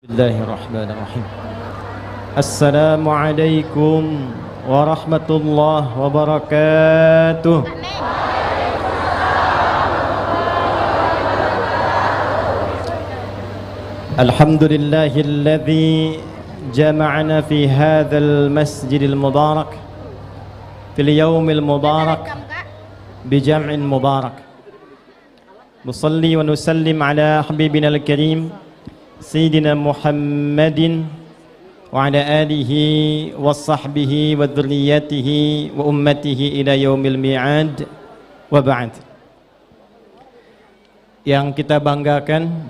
Bismillahirrahmanirrahim. Assalamualaikum warahmatullahi wabarakatuh. Alhamdulillahilladzi jama'ana fi hadzal masjidil mubarak fil yaumil mubarak bi jam'in mubarak. Nusalli wa nusallim ala habibina al-karim Sayyidina Muhammadin wa ala alihi wa sahbihi wa dhurriyyatihi wa ummatihi ila yaumil mi'ad wa ba'd. Yang kita banggakan,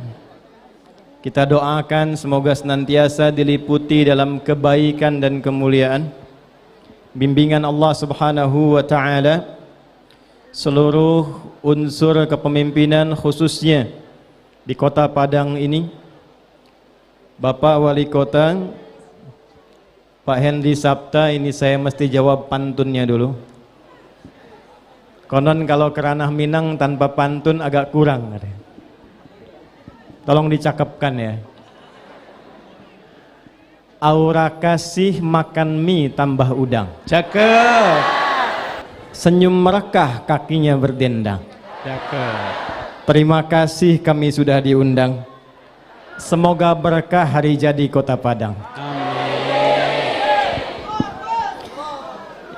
kita doakan semoga senantiasa diliputi dalam kebaikan dan kemuliaan bimbingan Allah Subhanahu wa taala seluruh unsur kepemimpinan khususnya di Kota Padang ini. Bapak Wali Kota Pak Hendy Sapta, ini saya mesti jawab pantunnya dulu. Konon kalau keranah Minang tanpa pantun agak kurang. Tolong dicakepkan ya. Aura kasih makan mie tambah udang. Cakep. Senyum merekah kakinya berdendang. Cakep. Terima kasih kami sudah diundang. Semoga berkah hari jadi Kota Padang. Amin.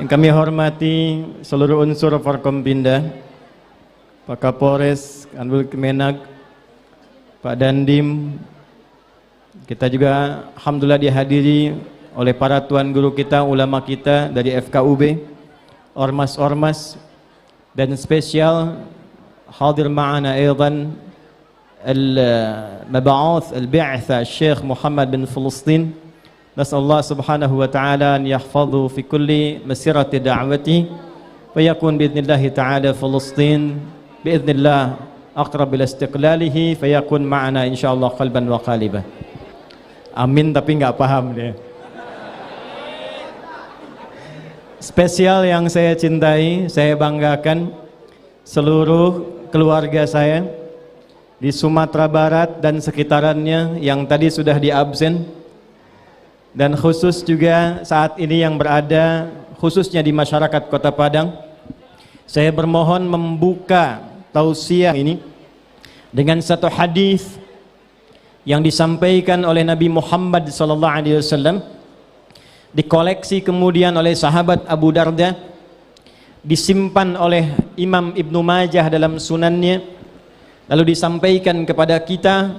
Yang kami hormati seluruh unsur Forkompinda, Pak Kapolres, Kanwil Kemenag, Pak Dandim. Kita juga alhamdulillah dihadiri oleh para tuan guru kita, ulama kita dari FKUB, ormas-ormas, dan spesial hadir ma'ana aidan المبعوث البعثة الشيخ محمد بن فلسطين. نسأل الله سبحانه وتعالى أن يحفظه في كل مسيرة دعوته ويكون بإذن الله تعالى فلسطين بإذن الله أقرب إلى استقلاله فيكون معنا إن شاء الله قلبا وقالبا. Amin tapi nggak paham dia. Spesial yang saya cintai, saya banggakan seluruh keluarga saya di Sumatera Barat dan sekitarannya yang tadi sudah diabsen, dan khusus juga saat ini yang berada khususnya di masyarakat Kota Padang. Saya bermohon membuka tausiah ini dengan satu hadis yang disampaikan oleh Nabi Muhammad SAW, dikoleksi kemudian oleh sahabat Abu Darda, disimpan oleh Imam Ibnu Majah dalam sunannya, lalu disampaikan kepada kita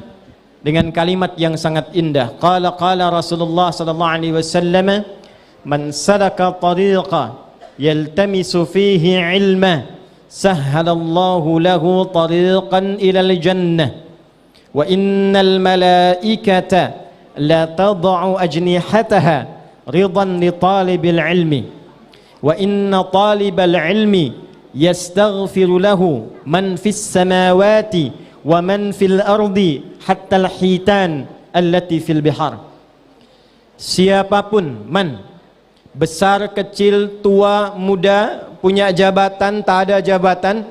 dengan kalimat yang sangat indah. Qala Rasulullah sallallahu alaihi wasallam, man salaka tariqa yaltamisu fihi ilma sahhalallahu lahu tariqan ilal jannah wa innal malaikata la tad'u ajnihataha ridan li talibil ilmi wa inna talibal ilmi yastaghfiru lahu man fis samawati wa man fil ardi hatta al-hitan allati fil bihar. Siapapun, man, besar kecil tua muda, punya jabatan tak ada jabatan,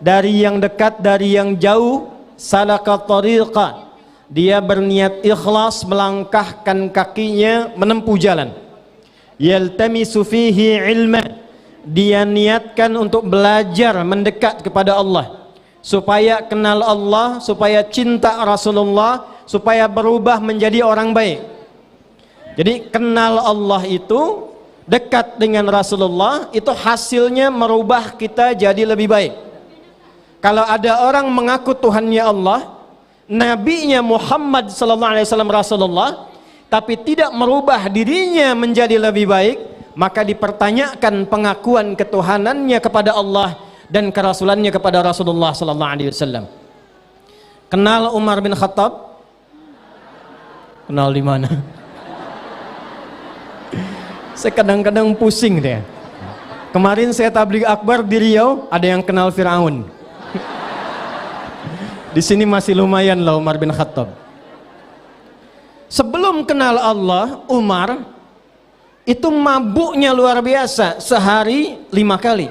dari yang dekat dari yang jauh, salaka tariqa, dia berniat ikhlas melangkahkan kakinya menempuh jalan, yaltamisu fihi ilma, dia niatkan untuk belajar mendekat kepada Allah, supaya kenal Allah, supaya cinta Rasulullah, supaya berubah menjadi orang baik. Jadi kenal Allah itu, dekat dengan Rasulullah itu hasilnya merubah kita jadi lebih baik. Kalau ada orang mengaku Tuhannya Allah, nabinya Muhammad SAW Rasulullah, tapi tidak merubah dirinya menjadi lebih baik, maka dipertanyakan pengakuan ketuhanannya kepada Allah dan kerasulannya kepada Rasulullah sallallahu alaihi wasallam. Kenal Umar bin Khattab? Kenal di mana? Saya kadang-kadang pusing deh. Kemarin saya tabligh akbar di Riau, ada yang kenal Firaun. Di sini masih lumayan lah Umar bin Khattab. Sebelum kenal Allah, Umar itu mabuknya luar biasa, sehari 5 kali.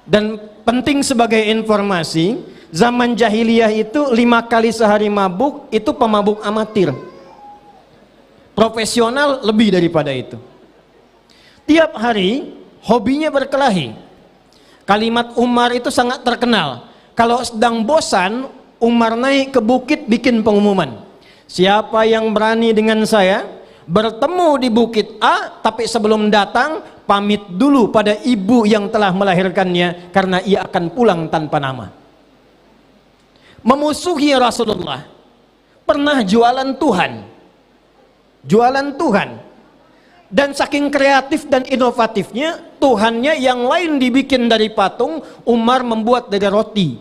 Dan penting sebagai informasi, Zaman jahiliyah itu 5 kali sehari mabuk, itu pemabuk amatir. Profesional lebih daripada itu. Tiap hari hobinya berkelahi. Kalimat Umar itu sangat terkenal. Kalau sedang bosan, Umar naik ke bukit bikin pengumuman. Siapa yang berani dengan saya bertemu di bukit A, tapi sebelum datang pamit dulu pada ibu yang telah melahirkannya, karena ia akan pulang tanpa nama. Memusuhi Rasulullah. Pernah jualan Tuhan. Jualan Tuhan. Dan saking kreatif dan inovatifnya, Tuhannya yang lain dibikin dari patung, Umar membuat dari roti.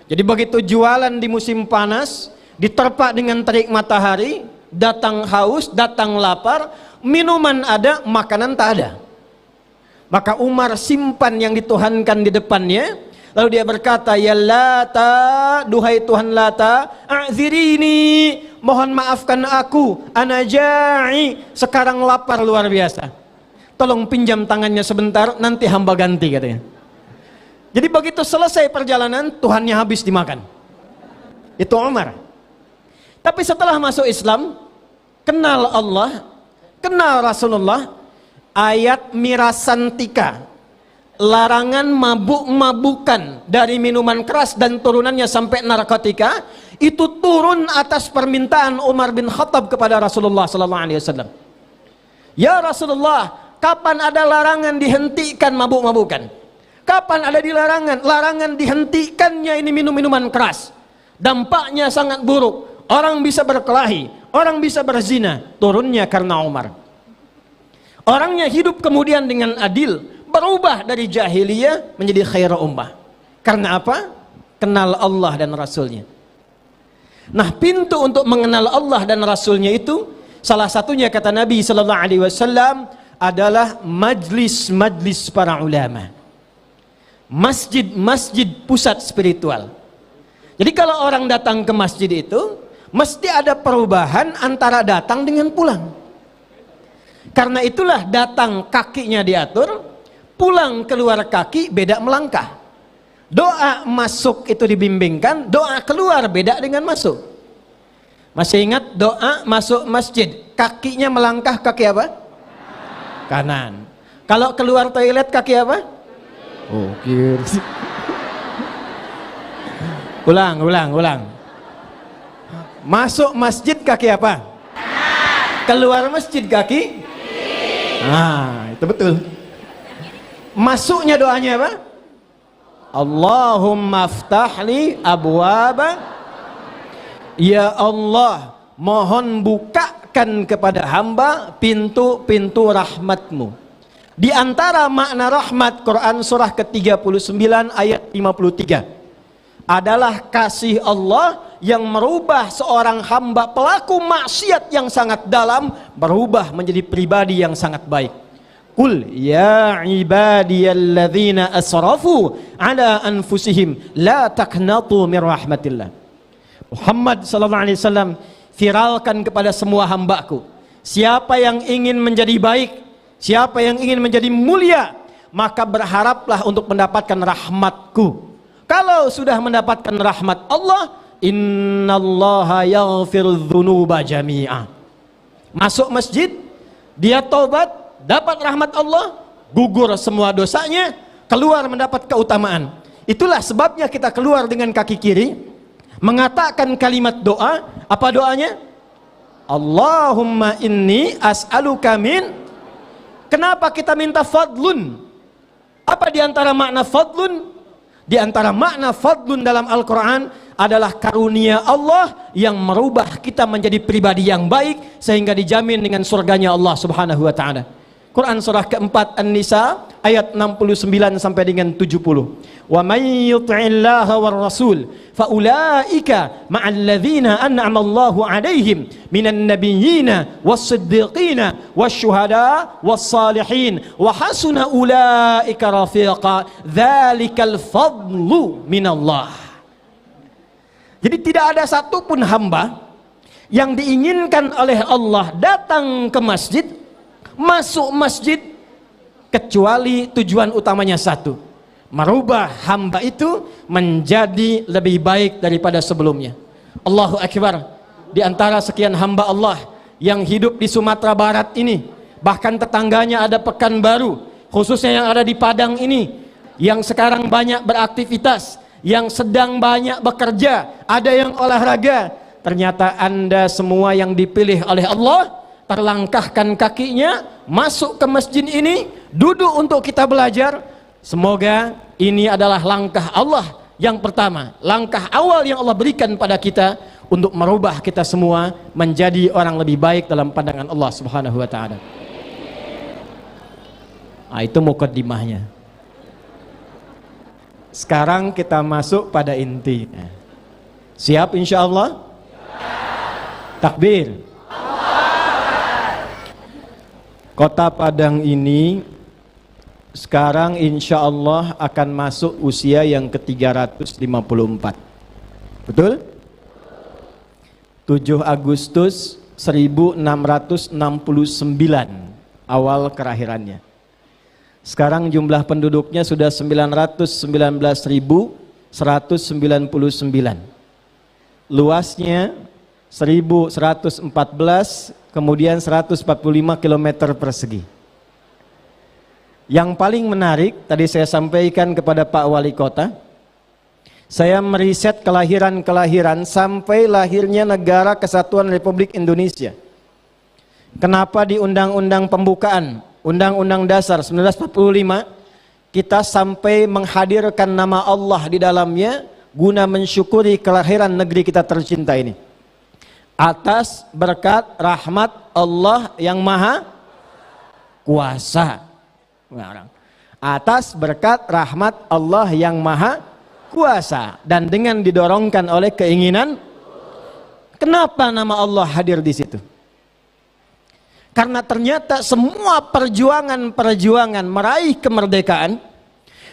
Jadi begitu jualan di musim panas, diterpa dengan terik matahari, datang haus, datang lapar, minuman ada, makanan tak ada. Maka Umar simpan yang dituhankan di depannya, lalu dia berkata, ya Lata, duhai Tuhan Lata, a'zirini, mohon maafkan aku, ana ja'i, sekarang lapar luar biasa, tolong pinjam tangannya sebentar, nanti hamba ganti, katanya. Jadi begitu selesai perjalanan, Tuhannya habis dimakan. Itu Umar. Tapi setelah masuk Islam, kenal Allah, kenal Rasulullah, ayat mirasantika, larangan mabuk-mabukan dari minuman keras dan turunannya sampai narkotika, itu turun atas permintaan Umar bin Khattab kepada Rasulullah SAW. Ya Rasulullah, kapan ada larangan dihentikan mabuk-mabukan? Kapan ada dilarangan? Larangan dihentikannya ini minum-minuman keras. Dampaknya sangat buruk. Orang bisa berkelahi, orang bisa berzina. Turunnya karena Umar. Orangnya hidup kemudian dengan adil, berubah dari jahiliyah menjadi khairul ummah. Karena apa? Kenal Allah dan Rasulnya. Nah, pintu untuk mengenal Allah dan Rasulnya itu, salah satunya kata Nabi Sallallahu Alaihi Wasallam adalah majlis-majlis para ulama. Masjid-masjid pusat spiritual. Jadi kalau orang datang ke masjid itu, mesti ada perubahan antara datang dengan pulang. Karena itulah datang kakinya diatur, pulang keluar kaki beda melangkah. Doa masuk itu dibimbingkan, doa keluar beda dengan masuk. Masih ingat doa masuk masjid, kakinya melangkah kaki apa? Kanan. Kalau keluar toilet kaki apa? Oh, kiri. Ulang. Masuk masjid kaki apa? Keluar masjid kaki? Nah, itu betul. Masuknya doanya apa? Allahumma aftahli abwaba. Ya Allah, mohon bukakan kepada hamba pintu-pintu rahmatmu. Di antara makna rahmat, Quran surah ke-39 ayat 53 adalah kasih Allah yang merubah seorang hamba pelaku maksiat yang sangat dalam berubah menjadi pribadi yang sangat baik. Qul ya ibadiyalladzina asrafu ala anfusihim la taqnatu min rahmatillah. Muhammad sallallahu alaihi wasallam viralkan kepada semua hambaku, siapa yang ingin menjadi baik, siapa yang ingin menjadi mulia, maka berharaplah untuk mendapatkan rahmatku. Kalau sudah mendapatkan rahmat Allah, innallaha yaghfirudz dzunuba jami'a. Masuk masjid, dia taubat, dapat rahmat Allah, gugur semua dosanya, keluar mendapat keutamaan. Itulah sebabnya kita keluar dengan kaki kiri, mengatakan kalimat doa. Apa doanya? Allahumma inni as'aluka min. Kenapa kita minta fadlun? Apa diantara makna fadlun? Di antara makna fadlun dalam Al-Quran adalah karunia Allah yang merubah kita menjadi pribadi yang baik sehingga dijamin dengan surganya Allah Subhanahu wa taala. Quran surah keempat An-Nisa ayat 69 sampai dengan 70. Wa may yuti'illaha war rasul fa ulaika ma'al ladzina an'ama Allahu 'alaihim minan nabiyyina was-siddiqina wasyuhada was-salihin wa hasuna ulaika rafiqa dzalikal fadlu minallah. Jadi tidak ada satupun hamba yang diinginkan oleh Allah datang ke masjid, masuk masjid, kecuali tujuan utamanya satu, merubah hamba itu menjadi lebih baik daripada sebelumnya. Allahu Akbar. Di antara sekian hamba Allah yang hidup di Sumatera Barat ini, bahkan tetangganya ada Pekanbaru, khususnya yang ada di Padang ini, yang sekarang banyak beraktivitas, yang sedang banyak bekerja, ada yang olahraga. Ternyata Anda semua yang dipilih oleh Allah terlangkahkan kakinya masuk ke masjid ini, duduk untuk kita belajar. Semoga ini adalah langkah Allah yang pertama, langkah awal yang Allah berikan pada kita untuk merubah kita semua menjadi orang lebih baik dalam pandangan Allah Subhanahu wa taala. Nah, itu mukaddimahnya. Sekarang kita masuk pada inti. Siap insyaallah? Takbir. Kota Padang ini sekarang insya Allah akan masuk usia yang ke-354. Betul? 7 Agustus 1669 awal kelahirannya. Sekarang jumlah penduduknya sudah 919.199. Luasnya 1114, kemudian 145 km persegi. Yang paling menarik, tadi saya sampaikan kepada Pak Wali Kota, saya meriset kelahiran-kelahiran sampai lahirnya Negara Kesatuan Republik Indonesia. Kenapa di Undang-Undang Pembukaan, Undang-Undang Dasar 1945, kita sampai menghadirkan nama Allah di dalamnya, guna mensyukuri kelahiran negeri kita tercinta ini. Atas berkat rahmat Allah yang Maha Kuasa. Atas berkat rahmat Allah yang Maha Kuasa dan dengan didorongkan oleh keinginan. Kenapa nama Allah hadir di situ? Karena ternyata semua perjuangan meraih kemerdekaan,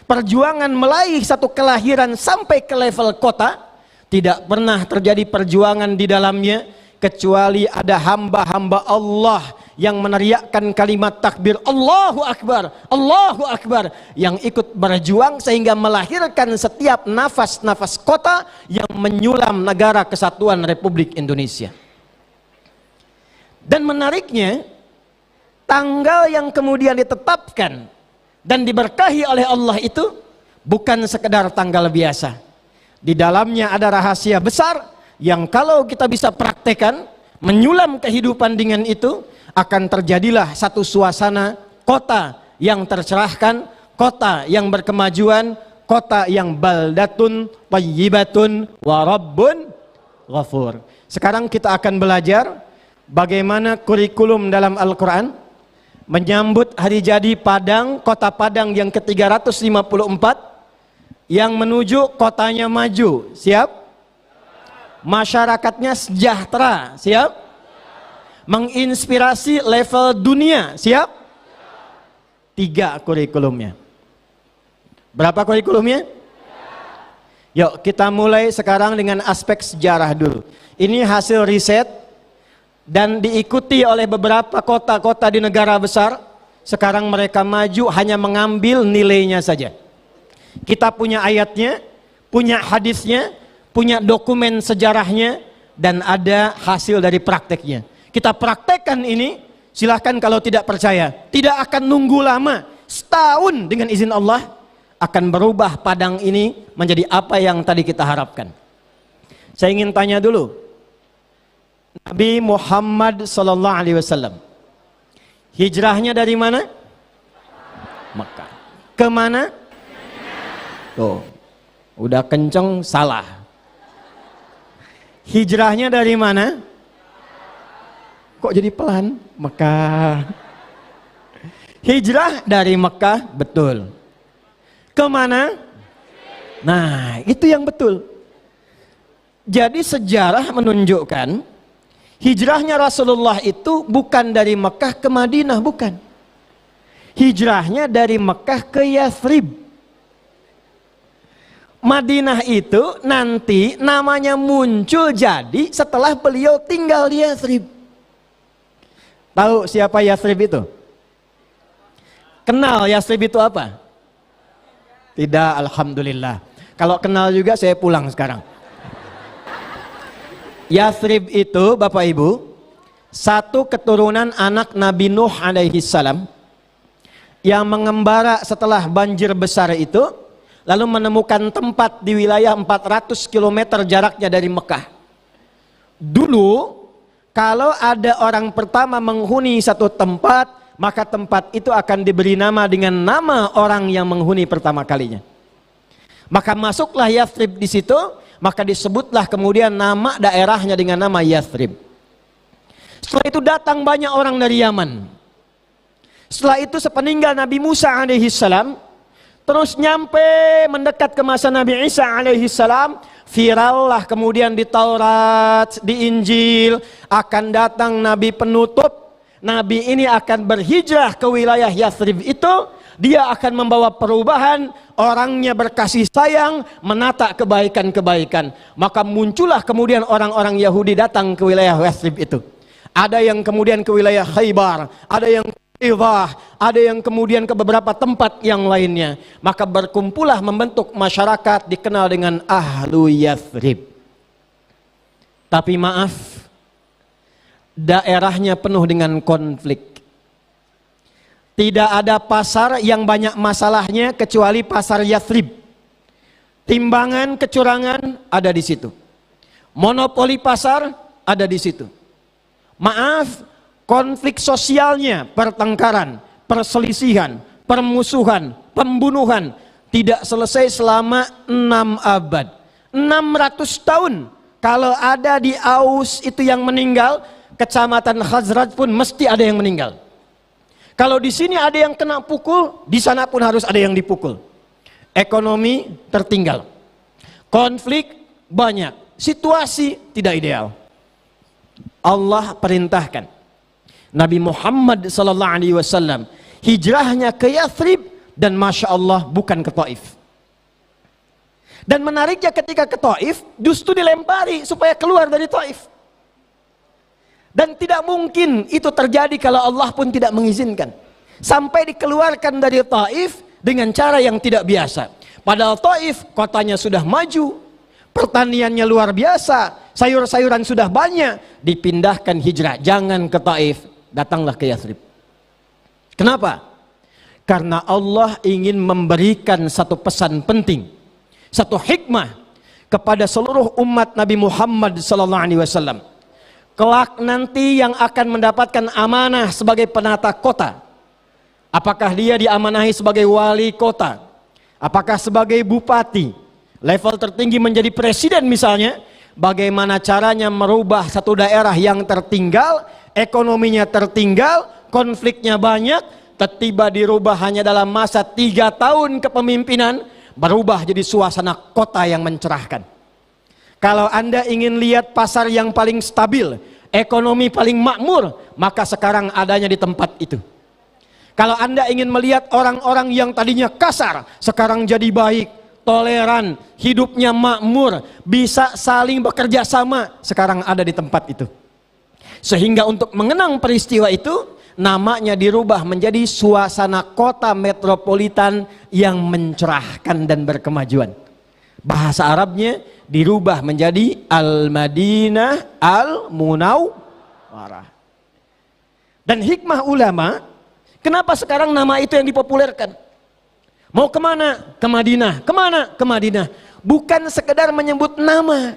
perjuangan meraih satu kelahiran sampai ke level kota, tidak pernah terjadi perjuangan di dalamnya kecuali ada hamba-hamba Allah yang meneriakkan kalimat takbir Allahu Akbar, Allahu Akbar, yang ikut berjuang sehingga melahirkan setiap nafas-nafas kota yang menyulam Negara Kesatuan Republik Indonesia. Dan menariknya, tanggal yang kemudian ditetapkan dan diberkahi oleh Allah itu bukan sekedar tanggal biasa. Di dalamnya ada rahasia besar yang kalau kita bisa praktekkan, menyulam kehidupan dengan itu, akan terjadilah satu suasana kota yang tercerahkan, kota yang berkemajuan, kota yang baldatun thayyibatun wa rabbun ghafur. Sekarang kita akan belajar bagaimana kurikulum dalam Al-Quran menyambut hari jadi Padang, kota Padang yang ke-354 yang menuju kotanya maju. Siap? Masyarakatnya sejahtera. Siap? Menginspirasi level dunia. Siap? 3 kurikulumnya. Berapa kurikulumnya? Yuk kita mulai sekarang dengan aspek sejarah dulu. Ini hasil riset dan diikuti oleh beberapa kota-kota di negara besar. Sekarang mereka maju hanya mengambil nilainya saja. Kita punya ayatnya, punya hadisnya, punya dokumen sejarahnya, dan ada hasil dari prakteknya. Kita praktekkan ini, silahkan kalau tidak percaya. Tidak akan nunggu lama, setahun dengan izin Allah akan berubah Padang ini menjadi apa yang tadi kita harapkan. Saya ingin tanya dulu, Nabi Muhammad sallallahu alaihi wasallam hijrahnya dari mana? Mekah. Kemana? Tuh, udah kenceng salah. Hijrahnya dari mana? Kok jadi pelan? Mekah. Hijrah dari Mekah, betul. Kemana? Nah, itu yang betul. Jadi sejarah menunjukkan hijrahnya Rasulullah itu bukan dari Mekah ke Madinah, bukan. Hijrahnya dari Mekah ke Yathrib. Madinah itu nanti namanya muncul jadi setelah beliau tinggal di Yathrib. Tahu siapa Yathrib itu? Kenal Yathrib itu apa? Tidak, alhamdulillah. Kalau kenal juga saya pulang sekarang. Yathrib itu Bapak Ibu, satu keturunan anak Nabi Nuh alaihi salam yang mengembara setelah banjir besar itu, lalu menemukan tempat di wilayah 400 km jaraknya dari Mekah. Dulu kalau ada orang pertama menghuni satu tempat, maka tempat itu akan diberi nama dengan nama orang yang menghuni pertama kalinya. Maka masuklah Yathrib di situ, maka disebutlah kemudian nama daerahnya dengan nama Yathrib. Setelah itu datang banyak orang dari Yaman. Setelah itu sepeninggal Nabi Musa alaihi salam, terus nyampe mendekat ke masa Nabi Isa alaihi salam, virallah kemudian di Taurat, di Injil, akan datang Nabi penutup. Nabi ini akan berhijrah ke wilayah Yathrib itu. Dia akan membawa perubahan, orangnya berkasih sayang, menata kebaikan-kebaikan. Maka muncullah kemudian orang-orang Yahudi datang ke wilayah Yathrib itu. Ada yang kemudian ke wilayah Khaybar, ada yang ke Idah, ada yang kemudian ke beberapa tempat yang lainnya. Maka berkumpullah membentuk masyarakat dikenal dengan Ahlu Yathrib. Tapi maaf, daerahnya penuh dengan konflik. Tidak ada pasar yang banyak masalahnya kecuali pasar Yathrib. Timbangan kecurangan ada di situ. Monopoli pasar ada di situ. Maaf, konflik sosialnya, pertengkaran, perselisihan, permusuhan, pembunuhan tidak selesai selama 6 abad. 600 tahun. Kalau ada di Aus itu yang meninggal, kecamatan Khazraj pun mesti ada yang meninggal. Kalau di sini ada yang kena pukul, di sana pun harus ada yang dipukul. Ekonomi tertinggal. Konflik banyak. Situasi tidak ideal. Allah perintahkan Nabi Muhammad SAW hijrahnya ke Yathrib, dan Masya Allah bukan ke Taif. Dan menariknya ketika ke Taif, justru dilempari supaya keluar dari Taif. Dan tidak mungkin itu terjadi kalau Allah pun tidak mengizinkan. Sampai dikeluarkan dari Taif dengan cara yang tidak biasa. Padahal Taif kotanya sudah maju, pertaniannya luar biasa, sayur-sayuran sudah banyak. Dipindahkan hijrah, jangan ke Taif, datanglah ke Yathrib. Kenapa? Karena Allah ingin memberikan satu pesan penting, satu hikmah kepada seluruh umat Nabi Muhammad SAW. Kelak nanti yang akan mendapatkan amanah sebagai penata kota, apakah dia diamanahi sebagai wali kota, apakah sebagai bupati, level tertinggi menjadi presiden misalnya, bagaimana caranya merubah satu daerah yang tertinggal, ekonominya tertinggal, konfliknya banyak, tiba-tiba dirubah hanya dalam masa 3 tahun kepemimpinan, berubah jadi suasana kota yang mencerahkan. Kalau Anda ingin lihat pasar yang paling stabil, ekonomi paling makmur, maka sekarang adanya di tempat itu. Kalau Anda ingin melihat orang-orang yang tadinya kasar, sekarang jadi baik, toleran, hidupnya makmur, bisa saling bekerja sama, sekarang ada di tempat itu. Sehingga untuk mengenang peristiwa itu, namanya dirubah menjadi suasana kota metropolitan yang mencerahkan dan berkemajuan. Bahasa Arabnya dirubah menjadi Al-Madinah Al-Munawwarah. Dan hikmah ulama, kenapa sekarang nama itu yang dipopulerkan? Mau kemana? Ke Madinah. Kemana? Ke Madinah. Bukan sekedar menyebut nama,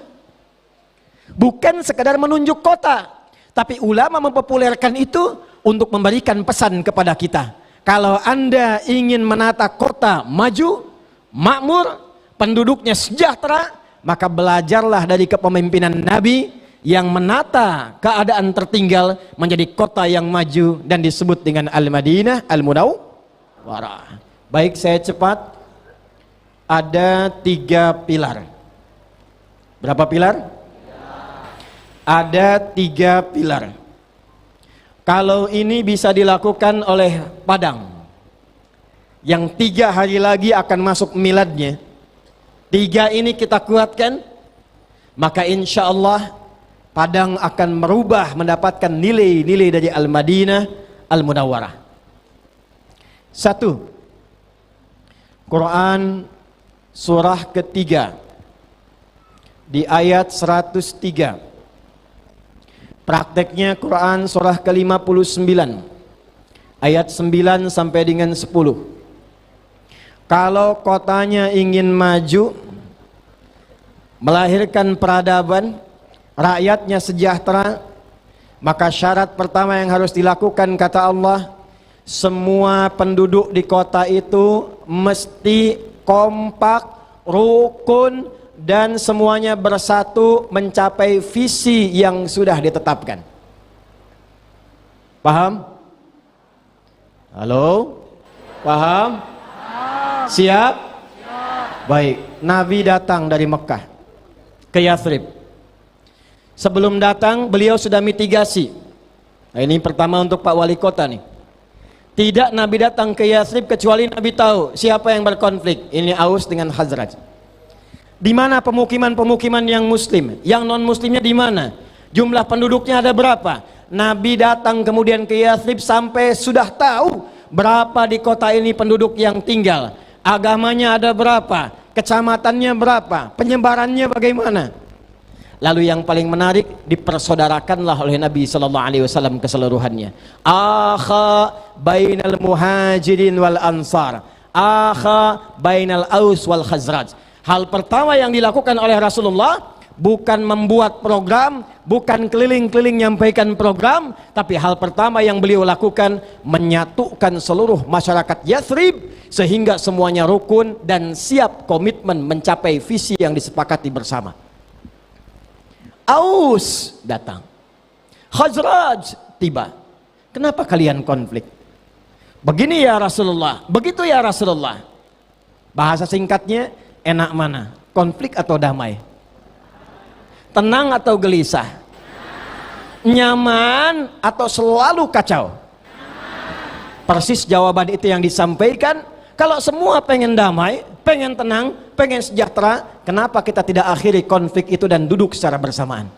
bukan sekedar menunjuk kota, tapi ulama mempopulerkan itu untuk memberikan pesan kepada kita. Kalau Anda ingin menata kota maju, makmur, penduduknya sejahtera, maka belajarlah dari kepemimpinan Nabi yang menata keadaan tertinggal menjadi kota yang maju dan disebut dengan Al-Madinah Al-Munawwarah. Baik, saya cepat. Ada 3 pilar. Berapa pilar? Ada 3 pilar. Kalau ini bisa dilakukan oleh Padang, yang 3 hari lagi akan masuk miladnya, 3 ini kita kuatkan, maka insya Allah Padang akan merubah, mendapatkan nilai-nilai dari Al-Madinah Al-Munawwarah. 1, Quran surah ketiga di ayat 103. Prakteknya Quran surah ke-59 ayat 9 sampai dengan 10. Kalau kotanya ingin maju, melahirkan peradaban, rakyatnya sejahtera, maka syarat pertama yang harus dilakukan, kata Allah, semua penduduk di kota itu mesti kompak, rukun, dan semuanya bersatu mencapai visi yang sudah ditetapkan. Paham? Halo? Paham? Siap? Baik, Nabi datang dari Mekah ke Yathrib. Sebelum datang beliau sudah mitigasi. Nah, ini pertama untuk Pak Wali Kota nih. Tidak Nabi datang ke Yathrib kecuali Nabi tahu siapa yang berkonflik. Ini Aus dengan Khazraj. Di mana pemukiman-pemukiman yang muslim, yang non muslimnya di mana? Jumlah penduduknya ada berapa? Nabi datang kemudian ke Yathrib sampai sudah tahu berapa di kota ini penduduk yang tinggal. Agamanya ada berapa? Kecamatannya berapa? Penyebarannya bagaimana? Lalu yang paling menarik, dipersaudarakanlah oleh Nabi sallallahu alaihi wasallam keseluruhannya. Akha bainal muhajirin wal ansar, akha bainal aus wal khazraj. Hal pertama yang dilakukan oleh Rasulullah bukan membuat program, bukan keliling-keliling nyampaikan program, tapi hal pertama yang beliau lakukan menyatukan seluruh masyarakat Yathrib sehingga semuanya rukun dan siap komitmen mencapai visi yang disepakati bersama. Aus datang, Khazraj tiba. Kenapa kalian konflik? Begini ya Rasulullah, begitu ya Rasulullah. Bahasa singkatnya, enak mana? Konflik atau damai? Tenang atau gelisah? Nyaman atau selalu kacau? Persis jawaban itu yang disampaikan. Kalau semua pengen damai, pengen tenang, pengen sejahtera, kenapa kita tidak akhiri konflik itu dan duduk secara bersamaan?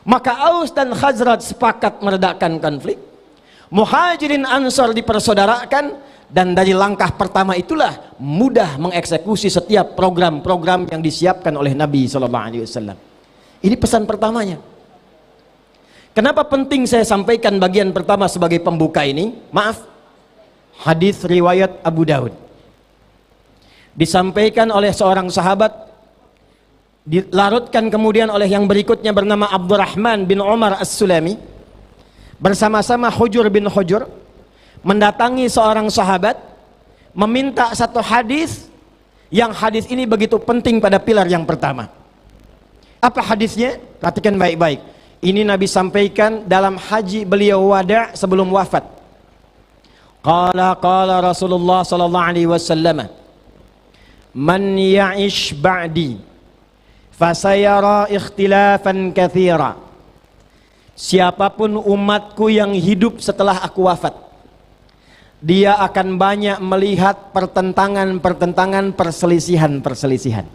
Maka Aus dan Khazraj sepakat meredakan konflik. Muhajirin Ansar dipersaudarakan, dan dari langkah pertama itulah mudah mengeksekusi setiap program-program yang disiapkan oleh Nabi SAW. Ini pesan pertamanya. Kenapa penting saya sampaikan bagian pertama sebagai pembuka ini? Maaf, hadis riwayat Abu Daud disampaikan oleh seorang sahabat, dilarutkan kemudian oleh yang berikutnya bernama Abdurrahman bin Umar As-Sulami, bersama-sama Hujur bin Hujur mendatangi seorang sahabat, meminta satu hadis, yang hadis ini begitu penting pada pilar yang pertama. Apa hadisnya? Perhatikan baik-baik. Ini Nabi sampaikan dalam haji beliau wada' sebelum wafat. Qala Rasulullah sallallahu alaihi wasallam, man ya'ish ba'di fasayara ikhtilafan katsira. Siapapun umatku yang hidup setelah aku wafat, dia akan banyak melihat pertentangan-pertentangan, perselisihan-perselisihan.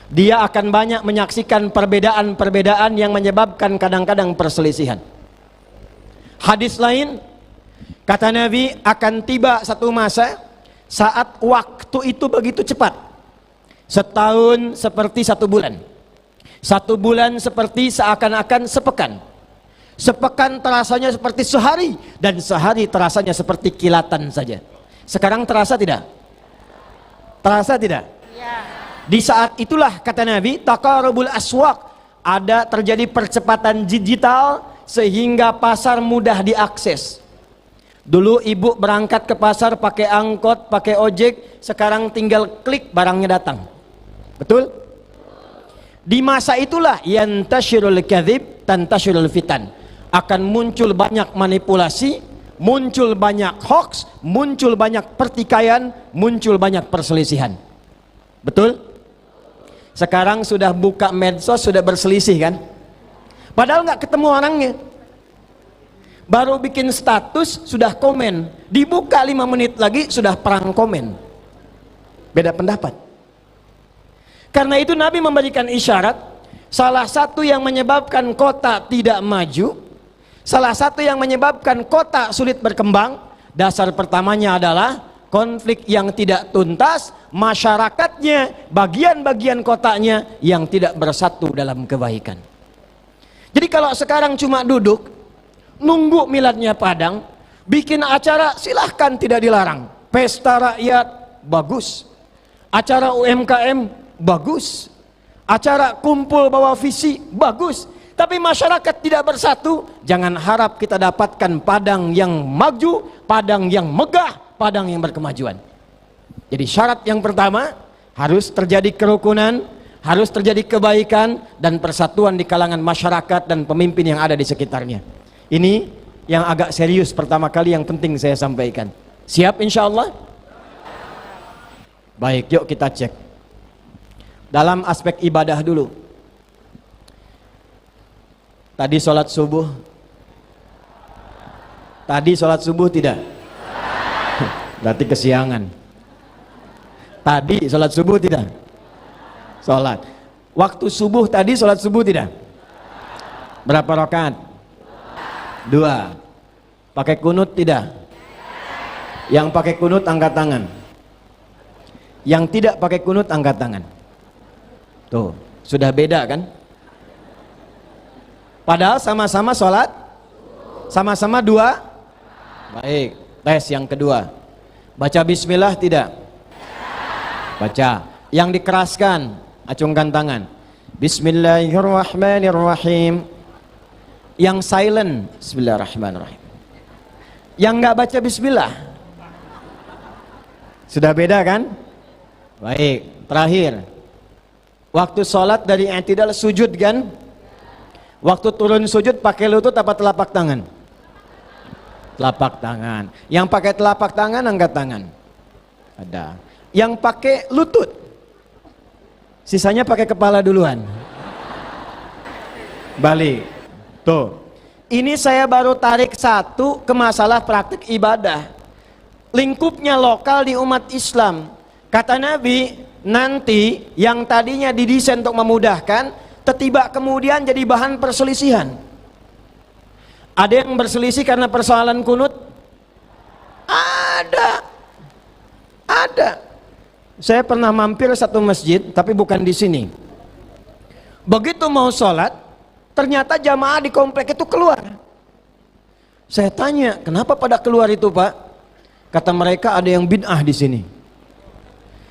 Dia akan banyak menyaksikan perbedaan-perbedaan yang menyebabkan kadang-kadang perselisihan. Hadis lain, kata Nabi, akan tiba satu masa saat waktu itu begitu cepat. Setahun seperti satu bulan. Satu bulan seperti seakan-akan sepekan. Sepekan terasanya seperti sehari, dan sehari terasanya seperti kilatan saja. Sekarang terasa tidak? Terasa tidak? Ya. Di saat itulah, kata Nabi, taqarubul aswaq, ada terjadi percepatan digital sehingga pasar mudah diakses. Dulu ibu berangkat ke pasar pakai angkot, pakai ojek, sekarang tinggal klik barangnya datang. Betul? Di masa itulah yantashirul kadzib tantashirul fitan. Akan muncul banyak manipulasi, muncul banyak hoax, muncul banyak pertikaian, muncul banyak perselisihan. Betul? Sekarang sudah buka medsos sudah berselisih kan? Padahal nggak ketemu orangnya. Baru bikin status sudah komen, dibuka 5 menit lagi sudah perang komen. Beda pendapat. Karena itu Nabi memberikan isyarat, salah satu yang menyebabkan kota tidak maju, salah satu yang menyebabkan kota sulit berkembang, dasar pertamanya adalah konflik yang tidak tuntas, masyarakatnya, bagian-bagian kotanya yang tidak bersatu dalam kebaikan. Jadi kalau sekarang cuma duduk nunggu miladnya padang, bikin acara silahkan, tidak dilarang. Pesta rakyat bagus, acara UMKM bagus, acara kumpul bawa visi bagus, tapi masyarakat tidak bersatu, jangan harap kita dapatkan Padang yang maju, Padang yang megah, Padang yang berkemajuan. Jadi syarat yang pertama, harus terjadi kerukunan, harus terjadi kebaikan dan persatuan di kalangan masyarakat dan pemimpin yang ada di sekitarnya. Ini yang agak serius pertama kali yang penting saya sampaikan. Siap insya Allah? Baik, yuk kita cek dalam aspek ibadah dulu. Tadi sholat subuh, tidak? Berarti kesiangan. Tadi sholat subuh tidak? Sholat. Waktu subuh tadi sholat subuh tidak? Berapa rakaat? 2. Pakai kunut tidak? Yang pakai kunut angkat tangan. Yang tidak pakai kunut angkat tangan. Tuh, sudah beda kan? Padahal sama-sama sholat, sama-sama 2. Baik, tes yang kedua. Baca bismillah tidak? Baca. Yang dikeraskan, acungkan tangan. Bismillahirrahmanirrahim. Yang silent, bismillahirrahmanirrahim. Yang nggak baca bismillah, sudah beda kan? Baik, terakhir. Waktu sholat dari i'tidal sujud kan? Waktu turun sujud pakai lutut apa telapak tangan? Telapak tangan. Yang pakai telapak tangan angkat tangan. Ada. Yang pakai lutut, sisanya pakai kepala duluan. Balik. Tuh. Ini saya baru tarik satu ke masalah praktik ibadah. Lingkupnya lokal di umat Islam. Kata Nabi, nanti yang tadinya didesain untuk memudahkan, tiba kemudian jadi bahan perselisihan. Ada yang berselisih karena persoalan kunut? Ada. Saya pernah mampir satu masjid, tapi bukan di sini. Begitu mau sholat, ternyata jamaah di komplek itu keluar. Saya tanya, kenapa pada keluar itu Pak? Kata mereka ada yang bid'ah di sini.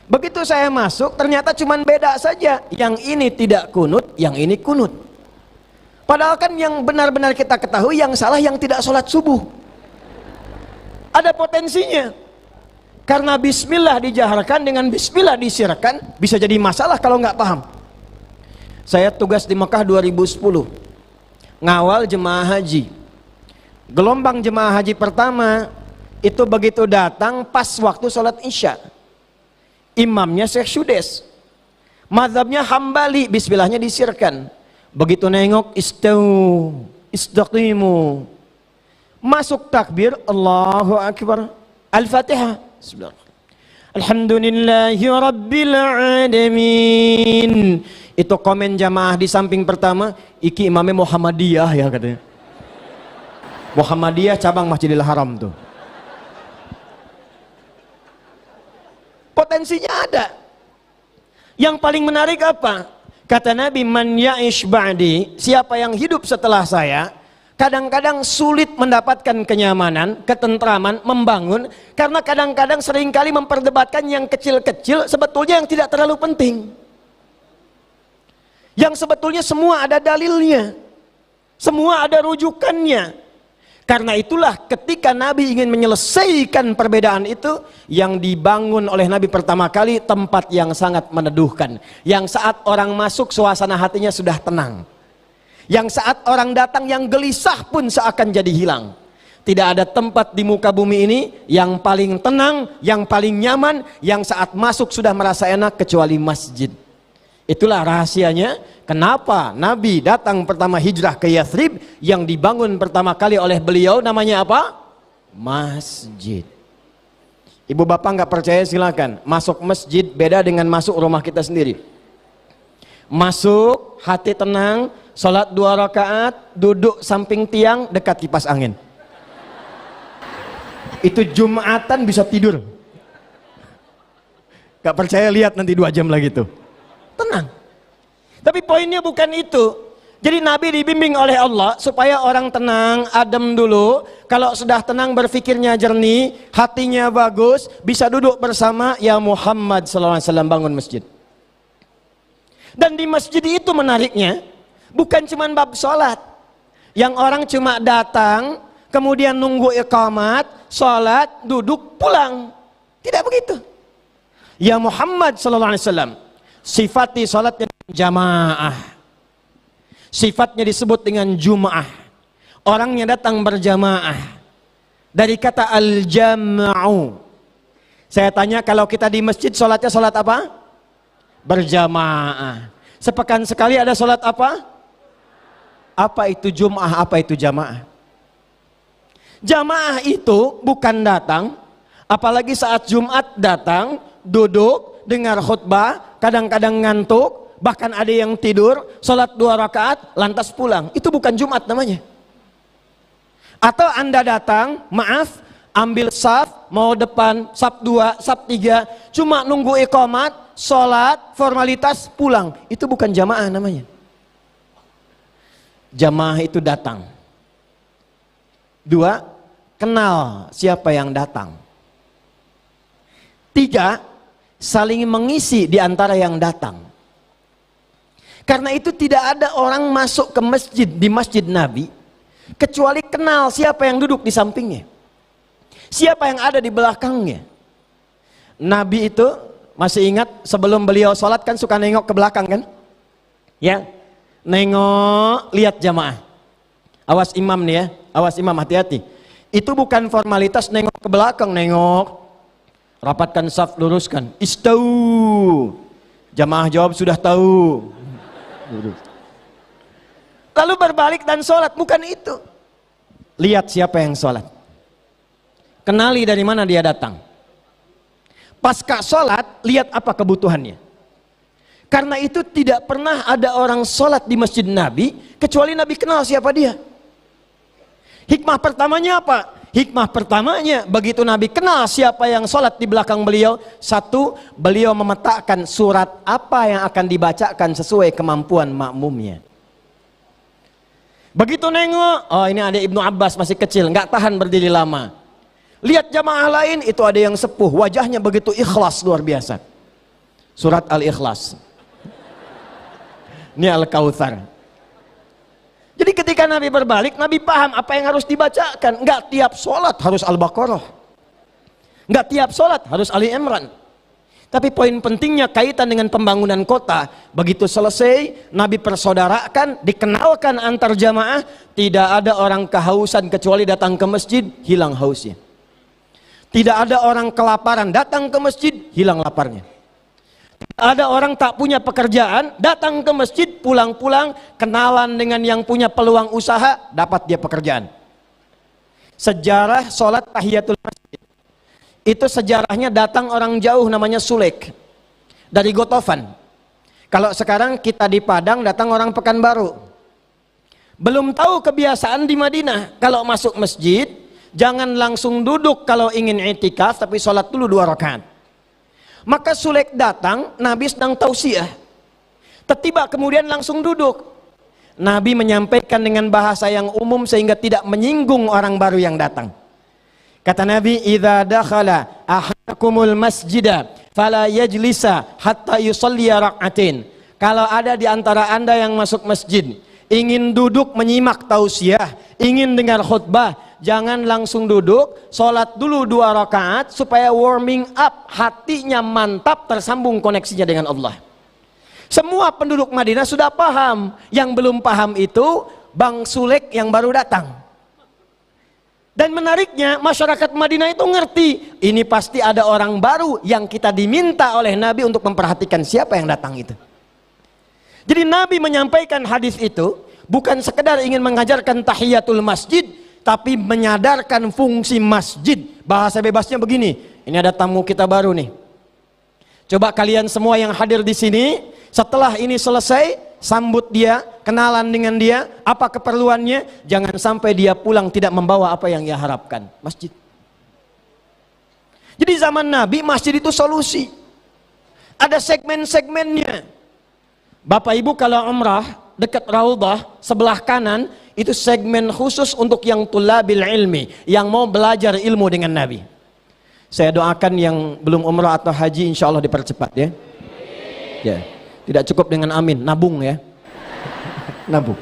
Begitu saya masuk, ternyata cuman beda saja. Yang ini tidak kunut, yang ini kunut. Padahal kan yang benar-benar kita ketahui, yang salah yang tidak sholat subuh. Ada potensinya. Karena bismillah dijaharkan dengan bismillah disirkan, bisa jadi masalah kalau nggak paham. Saya tugas di Mekah 2010, ngawal jemaah haji. Gelombang jemaah haji pertama, itu begitu datang pas waktu sholat isya. Imamnya Syekh Sudes, mazhabnya Hambali, bismillahnya disirkan. Begitu nengok, istaqimu, masuk takbir, Allahu Akbar, Al-Fatihah, Alhamdulillahi Rabbil Alamin. Itu komen jamaah di samping pertama, iki imamnya Muhammadiyah ya katanya. Muhammadiyah cabang Masjidil Haram tuh. Potensinya ada. Yang paling menarik apa? Kata Nabi, man ya'ish ba'di, siapa yang hidup setelah saya, kadang-kadang sulit mendapatkan kenyamanan, ketentraman, membangun, karena kadang-kadang seringkali memperdebatkan yang kecil-kecil, sebetulnya yang tidak terlalu penting. Yang sebetulnya semua ada dalilnya, semua ada rujukannya. Karena itulah ketika Nabi ingin menyelesaikan perbedaan itu, yang dibangun oleh Nabi pertama kali tempat yang sangat meneduhkan, yang saat orang masuk suasana hatinya sudah tenang, yang saat orang datang yang gelisah pun seakan jadi hilang. Tidak ada tempat di muka bumi ini yang paling tenang, yang paling nyaman, yang saat masuk sudah merasa enak kecuali masjid. Itulah rahasianya kenapa Nabi datang pertama hijrah ke Yathrib, yang dibangun pertama kali oleh beliau namanya apa? Masjid. Ibu bapak nggak percaya silakan, masuk masjid beda dengan masuk rumah kita sendiri. Masuk hati tenang, sholat 2 rakaat, duduk samping tiang dekat kipas angin. Itu Jumatan bisa tidur. Gak percaya, lihat nanti 2 jam lagi tuh. Tenang. Tapi poinnya bukan itu. Jadi Nabi dibimbing oleh Allah supaya orang tenang, adem dulu. Kalau sudah tenang, berpikirnya jernih, hatinya bagus, bisa duduk bersama. Ya Muhammad SAW bangun masjid. Dan di masjid itu menariknya, bukan cuma bab sholat. Yang orang cuma datang, kemudian nunggu iqamat, sholat, duduk, pulang. Tidak begitu. Ya Muhammad SAW sifati sholatnya jamaah. Sifatnya disebut dengan Jum'ah. Orangnya datang berjamaah. Dari kata al-jam'u. Saya tanya, kalau kita di masjid sholatnya sholat apa? Berjamaah. Sepekan sekali ada sholat apa? Apa itu Jum'ah? Apa itu jamaah? Jamaah itu bukan datang, apalagi saat Jumat datang, duduk, dengar khutbah, kadang-kadang ngantuk, bahkan ada yang tidur, sholat 2 rakaat, lantas pulang. Itu bukan Jumat namanya. Atau Anda datang, maaf, ambil saf, mau depan, saf 2, saf 3, cuma nunggu iqamat, sholat, formalitas, pulang. Itu bukan jamaah namanya. Jamaah itu datang. 2, kenal siapa yang datang. 3, saling mengisi di antara yang datang. Karena itu tidak ada orang masuk ke masjid di masjid Nabi kecuali kenal siapa yang duduk di sampingnya, siapa yang ada di belakangnya. Nabi itu masih ingat sebelum beliau sholat kan suka nengok ke belakang kan? Ya, nengok, lihat jamaah. Awas imam nih ya, awas imam, hati-hati. Itu bukan formalitas nengok ke belakang, nengok, rapatkan saf, luruskan, istau. Jamaah jawab sudah tahu. Lalu berbalik dan sholat, bukan itu. Lihat siapa yang sholat, kenali dari mana dia datang. Pasca sholat, lihat apa kebutuhannya. Karena itu tidak pernah ada orang sholat di masjid Nabi kecuali Nabi kenal siapa dia. Hikmah pertamanya apa? Hikmah pertamanya, begitu Nabi kenal siapa yang sholat di belakang beliau, 1, beliau memetakan surat apa yang akan dibacakan sesuai kemampuan makmumnya. Begitu nengok, oh ini ada Ibnu Abbas masih kecil, nggak tahan berdiri lama. Lihat jamaah lain, itu ada yang sepuh, wajahnya begitu ikhlas luar biasa. Surat Al-Ikhlas. Ini Al-Kautsar. Jadi ketika Nabi berbalik, Nabi paham apa yang harus dibacakan. Enggak tiap sholat harus Al-Baqarah, enggak tiap sholat harus Ali Imran. Tapi poin pentingnya kaitan dengan pembangunan kota. Begitu selesai, Nabi persaudarakan, dikenalkan antar jamaah. Tidak ada orang kehausan kecuali datang ke masjid, hilang hausnya. Tidak ada orang kelaparan, datang ke masjid, hilang laparnya. Ada orang tak punya pekerjaan, datang ke masjid, pulang-pulang, kenalan dengan yang punya peluang usaha, dapat dia pekerjaan. Sejarah sholat tahiyatul masjid, itu sejarahnya datang orang jauh namanya Sulek, dari Gotofan. Kalau sekarang kita di Padang, datang orang Pekanbaru. Belum tahu kebiasaan di Madinah, kalau masuk masjid, jangan langsung duduk kalau ingin i'tikaf, tapi sholat dulu 2 rakaat. Maka Sulek datang, Nabi sedang tausiah. Tiba kemudian langsung duduk. Nabi menyampaikan dengan bahasa yang umum sehingga tidak menyinggung orang baru yang datang. Kata Nabi, "Idza dakhala ahadukumul masjida fala yajlisa hatta yusalliya rak'atain." Kalau ada di antara Anda yang masuk masjid, ingin duduk menyimak tausiah, ingin dengar khutbah, jangan langsung duduk, sholat dulu 2 rakaat supaya warming up, hatinya mantap, tersambung koneksinya dengan Allah. Semua penduduk Madinah sudah paham. Yang belum paham itu Bang Sulek yang baru datang. Dan menariknya, masyarakat Madinah itu ngerti, ini pasti ada orang baru yang kita diminta oleh Nabi untuk memperhatikan siapa yang datang itu. Jadi Nabi menyampaikan hadis itu bukan sekedar ingin mengajarkan tahiyatul masjid, tapi menyadarkan fungsi masjid. Bahasa bebasnya begini, ini ada tamu kita baru nih. Coba kalian semua yang hadir di sini, setelah ini selesai, sambut dia, kenalan dengan dia, apa keperluannya, jangan sampai dia pulang tidak membawa apa yang ia harapkan. Masjid. Jadi zaman Nabi, masjid itu solusi. Ada segmen-segmennya. Bapak Ibu kalau umrah dekat Raudhah sebelah kanan itu segmen khusus untuk yang tulabil ilmi, yang mau belajar ilmu dengan Nabi. Saya doakan yang belum umrah atau haji insya Allah dipercepat ya. Ya, tidak cukup dengan amin, nabung ya. Nabung.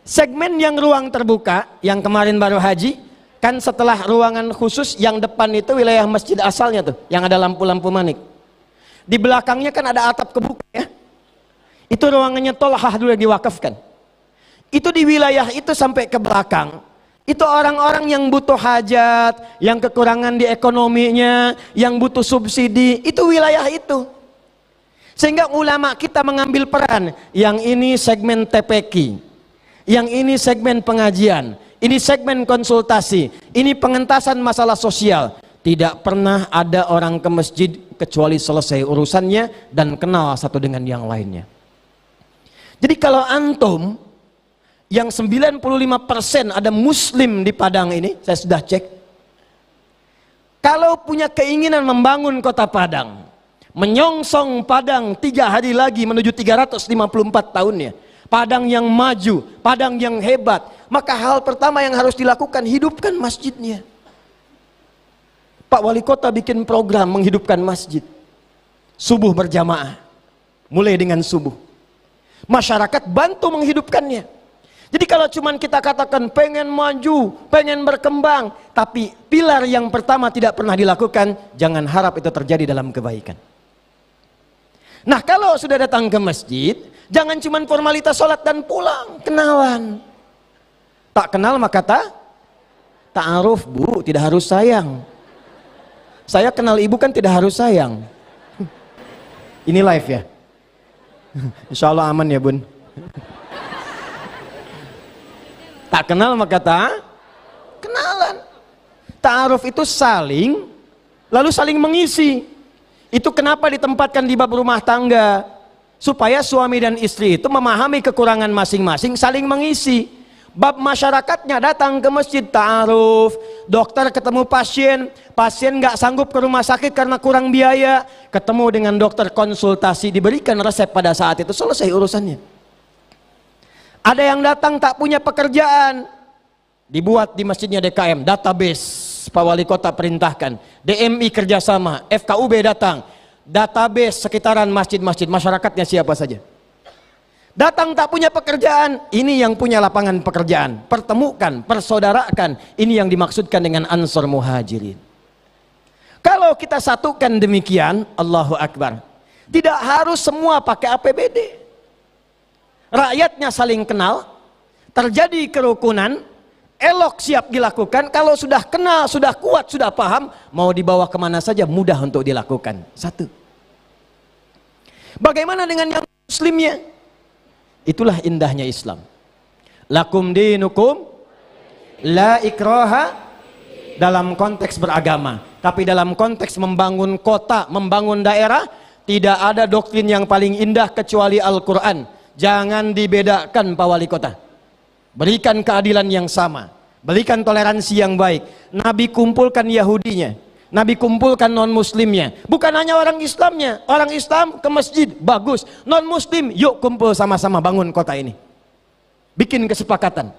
Segmen yang ruang terbuka yang kemarin baru haji, kan setelah ruangan khusus yang depan itu wilayah masjid asalnya tuh, yang ada lampu-lampu manik. Di belakangnya kan ada atap kebuka ya. Itu ruangannya Tolhah dulu yang diwakafkan. Itu di wilayah itu sampai ke belakang. Itu orang-orang yang butuh hajat, yang kekurangan di ekonominya, yang butuh subsidi, itu wilayah itu. Sehingga ulama kita mengambil peran. Yang ini segmen TPQ, yang ini segmen pengajian, ini segmen konsultasi, ini pengentasan masalah sosial. Tidak pernah ada orang ke masjid kecuali selesai urusannya dan kenal satu dengan yang lainnya. Jadi kalau antum yang 95% ada muslim di Padang ini, saya sudah cek. Kalau punya keinginan membangun kota Padang, menyongsong Padang 3 hari lagi menuju 354 tahunnya, Padang yang maju, Padang yang hebat, maka hal pertama yang harus dilakukan, hidupkan masjidnya. Pak Wali Kota bikin program menghidupkan masjid. Subuh berjamaah, mulai dengan subuh. Masyarakat bantu menghidupkannya. Jadi kalau cuman kita katakan pengen maju, pengen berkembang, tapi pilar yang pertama tidak pernah dilakukan, jangan harap itu terjadi dalam kebaikan. Nah kalau sudah datang ke masjid, jangan cuman formalitas sholat dan pulang, kenalan. Tak kenal maka ta'aruf bu, tidak harus sayang. Saya kenal ibu kan tidak harus sayang. Ini live ya. Insya Allah aman ya bun. Tak kenal maka kenalan. Ta'aruf itu saling, lalu saling mengisi. Itu kenapa ditempatkan di bab rumah tangga, supaya suami dan istri itu memahami kekurangan masing-masing, saling mengisi. Bab masyarakatnya datang ke masjid, ta'aruf. Dokter ketemu pasien, pasien nggak sanggup ke rumah sakit karena kurang biaya, ketemu dengan dokter, konsultasi, diberikan resep pada saat itu, selesai urusannya. Ada yang datang tak punya pekerjaan, dibuat di masjidnya DKM database, Pak Wali Kota perintahkan, DMI kerjasama, FKUB datang, database sekitaran masjid-masjid, masyarakatnya siapa saja. Datang tak punya pekerjaan, ini yang punya lapangan pekerjaan, pertemukan, persaudarakan, ini yang dimaksudkan dengan ansor muhajirin. Kalau kita satukan demikian, Allahu Akbar, tidak harus semua pakai APBD. Rakyatnya saling kenal, terjadi kerukunan, elok siap dilakukan. Kalau sudah kenal, sudah kuat, sudah paham, mau dibawa kemana saja mudah untuk dilakukan. Satu. Bagaimana dengan yang muslimnya? Itulah indahnya Islam. Lakum dinukum la ikraha dalam konteks beragama, tapi dalam konteks membangun kota, membangun daerah, tidak ada doktrin yang paling indah kecuali Al-Quran. Jangan dibedakan Pak Wali Kota. Berikan keadilan yang sama, berikan toleransi yang baik. Nabi kumpulkan Yahudinya, Nabi kumpulkan non-muslimnya, bukan hanya orang Islamnya. Orang Islam ke masjid, bagus. Non-muslim, yuk kumpul sama-sama bangun kota ini. Bikin kesepakatan,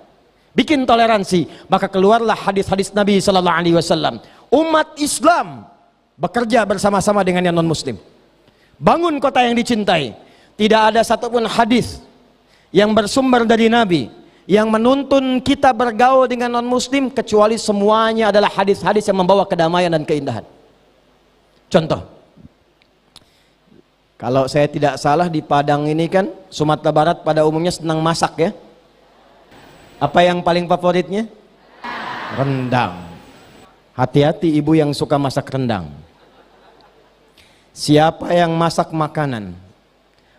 bikin toleransi. Maka keluarlah hadis-hadis Nabi Sallallahu Alaihi Wasallam. Umat Islam bekerja bersama-sama dengan yang non-muslim. Bangun kota yang dicintai. Tidak ada satupun hadis yang bersumber dari Nabi yang menuntun kita bergaul dengan non-muslim, kecuali semuanya adalah hadis-hadis yang membawa kedamaian dan keindahan. Contoh, kalau saya tidak salah di Padang ini kan, Sumatera Barat pada umumnya senang masak ya. Apa yang paling favoritnya? Rendang. Hati-hati ibu yang suka masak rendang. Siapa yang masak makanan,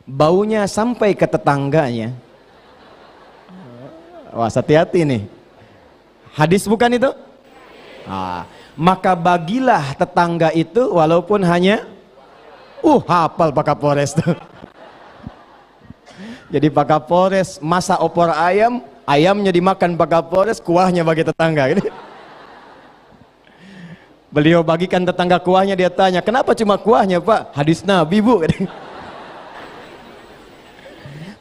baunya sampai ke tetangganya, wah, hati-hati nih. Hadis bukan itu? Maka bagilah tetangga itu walaupun hanya hafal Pak Kapolres tuh. Jadi Pak Kapolres masak opor ayam, ayamnya dimakan Pak Kapolres, kuahnya bagi tetangga. Beliau bagikan tetangga kuahnya, dia tanya, kenapa cuma kuahnya Pak? Hadis Nabi Bu.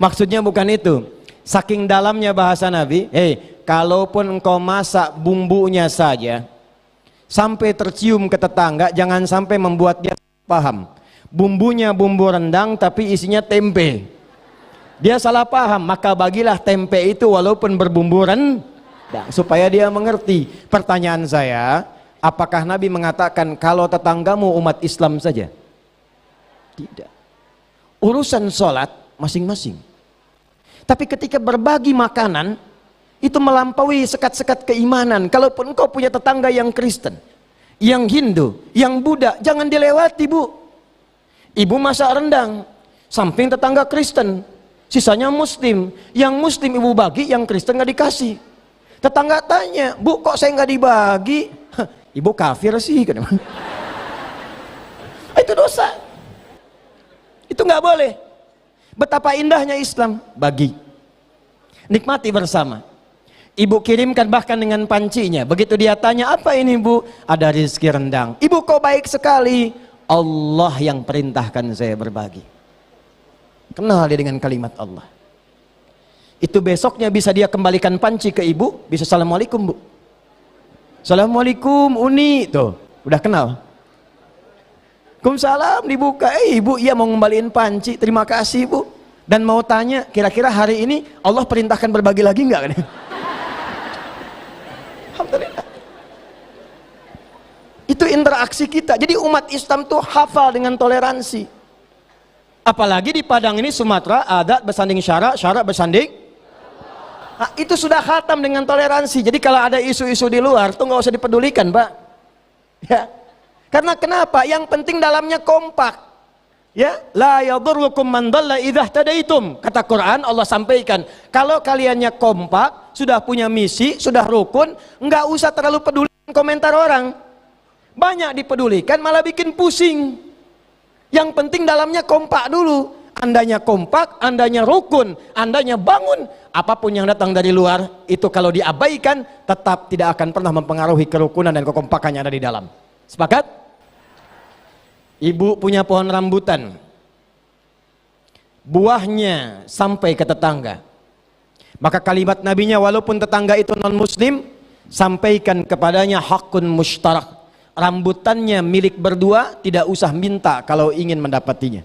Maksudnya bukan itu. Saking dalamnya bahasa Nabi, kalaupun engkau masak bumbunya saja, sampai tercium ke tetangga, jangan sampai membuat dia paham. Bumbunya bumbu rendang tapi isinya tempe. Dia salah paham, maka bagilah tempe itu walaupun berbumbu rendang, supaya dia mengerti. Pertanyaan saya, apakah Nabi mengatakan kalau tetanggamu umat Islam saja? Tidak. Urusan sholat masing-masing. Tapi ketika berbagi makanan, itu melampaui sekat-sekat keimanan. Kalaupun engkau punya tetangga yang Kristen, yang Hindu, yang Buddha, jangan dilewati Bu. Ibu masak rendang, samping tetangga Kristen, sisanya Muslim. Yang Muslim ibu bagi, yang Kristen nggak dikasih. Tetangga tanya, Bu kok saya nggak dibagi? Ibu kafir sih. Itu dosa. Itu nggak boleh. Betapa indahnya Islam, bagi, nikmati bersama. Ibu kirimkan bahkan dengan pancinya. Begitu dia tanya, apa ini Bu? Ada rezeki rendang. Ibu kok baik sekali. Allah yang perintahkan saya berbagi. Kenal dia dengan kalimat Allah. Itu besoknya bisa dia kembalikan panci ke ibu, bisa assalamualaikum Bu. Assalamualaikum Uni, tuh udah kenal. Waalaikumsalam, dibuka, ibu iya mau ngembaliin panci, terima kasih Bu. Dan mau tanya, kira-kira hari ini Allah perintahkan berbagi lagi enggak? Alhamdulillah. Itu interaksi kita. Jadi umat Islam tuh hafal dengan toleransi. Apalagi di Padang ini, Sumatera, adat bersanding syarak, syarak bersanding. Nah, itu sudah khatam dengan toleransi. Jadi kalau ada isu-isu di luar tuh nggak usah dipedulikan Pak. Ya. Karena kenapa? Yang penting dalamnya kompak. Ya, la yadurrukum man dhalla idza ihtadaitum. Kata Quran, Allah sampaikan, kalau kaliannya kompak, sudah punya misi, sudah rukun, nggak usah terlalu peduli komentar orang. Banyak dipedulikan malah bikin pusing. Yang penting dalamnya kompak dulu. Andanya kompak, andanya rukun, andanya bangun. Apapun yang datang dari luar, itu kalau diabaikan, tetap tidak akan pernah mempengaruhi kerukunan dan kekompakan yang ada di dalam. Sepakat? Ibu punya pohon rambutan. Buahnya sampai ke tetangga. Maka kalimat nabinya, walaupun tetangga itu non muslim, sampaikan kepadanya hakun mushtarak. Rambutannya milik berdua, tidak usah minta kalau ingin mendapatinya.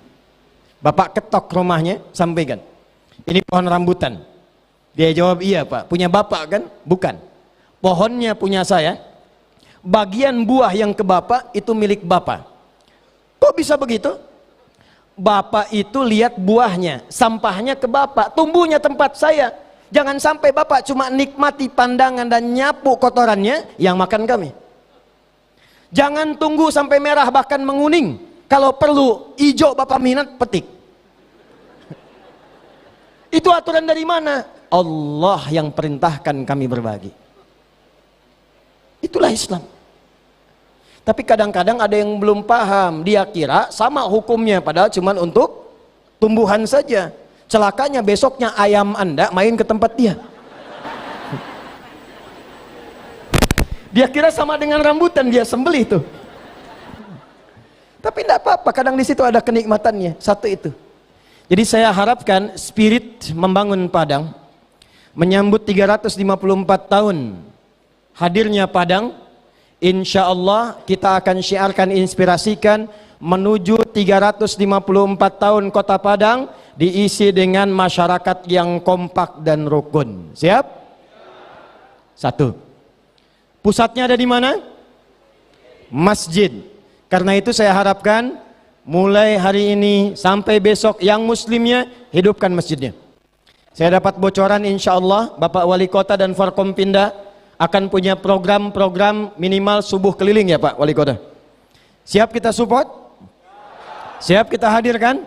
Bapak ketok rumahnya, sampaikan, ini pohon rambutan. Dia jawab, iya Pak. Punya Bapak kan? Bukan. Pohonnya punya saya. Bagian buah yang ke Bapak itu milik Bapak. Kok bisa begitu? Bapak itu lihat buahnya, sampahnya ke Bapak, tumbuhnya tempat saya. Jangan sampai Bapak cuma nikmati pandangan dan nyapu kotorannya, yang makan kami. Jangan tunggu sampai merah bahkan menguning. Kalau perlu hijau Bapak minat, petik. Itu aturan dari mana? Allah yang perintahkan kami berbagi. Itulah Islam. Tapi kadang-kadang ada yang belum paham. Dia kira sama hukumnya, padahal cuma untuk tumbuhan saja. Celakanya besoknya ayam Anda main ke tempat dia. Dia kira sama dengan rambutan, dia sembelih tuh. Tapi tidak apa-apa, kadang di situ ada kenikmatannya. Satu itu. Jadi saya harapkan spirit membangun Padang, menyambut 354 tahun hadirnya Padang, insya Allah kita akan syiarkan, inspirasikan menuju 354 tahun kota Padang diisi dengan masyarakat yang kompak dan rukun. Siap? Satu. Pusatnya ada di mana? Masjid. Karena itu saya harapkan mulai hari ini sampai besok yang muslimnya hidupkan masjidnya. Saya dapat bocoran insya Allah Bapak Wali Kota dan Forkompinda akan punya program-program minimal subuh keliling ya Pak Wali Kota. Siap kita support? Siap kita hadirkan?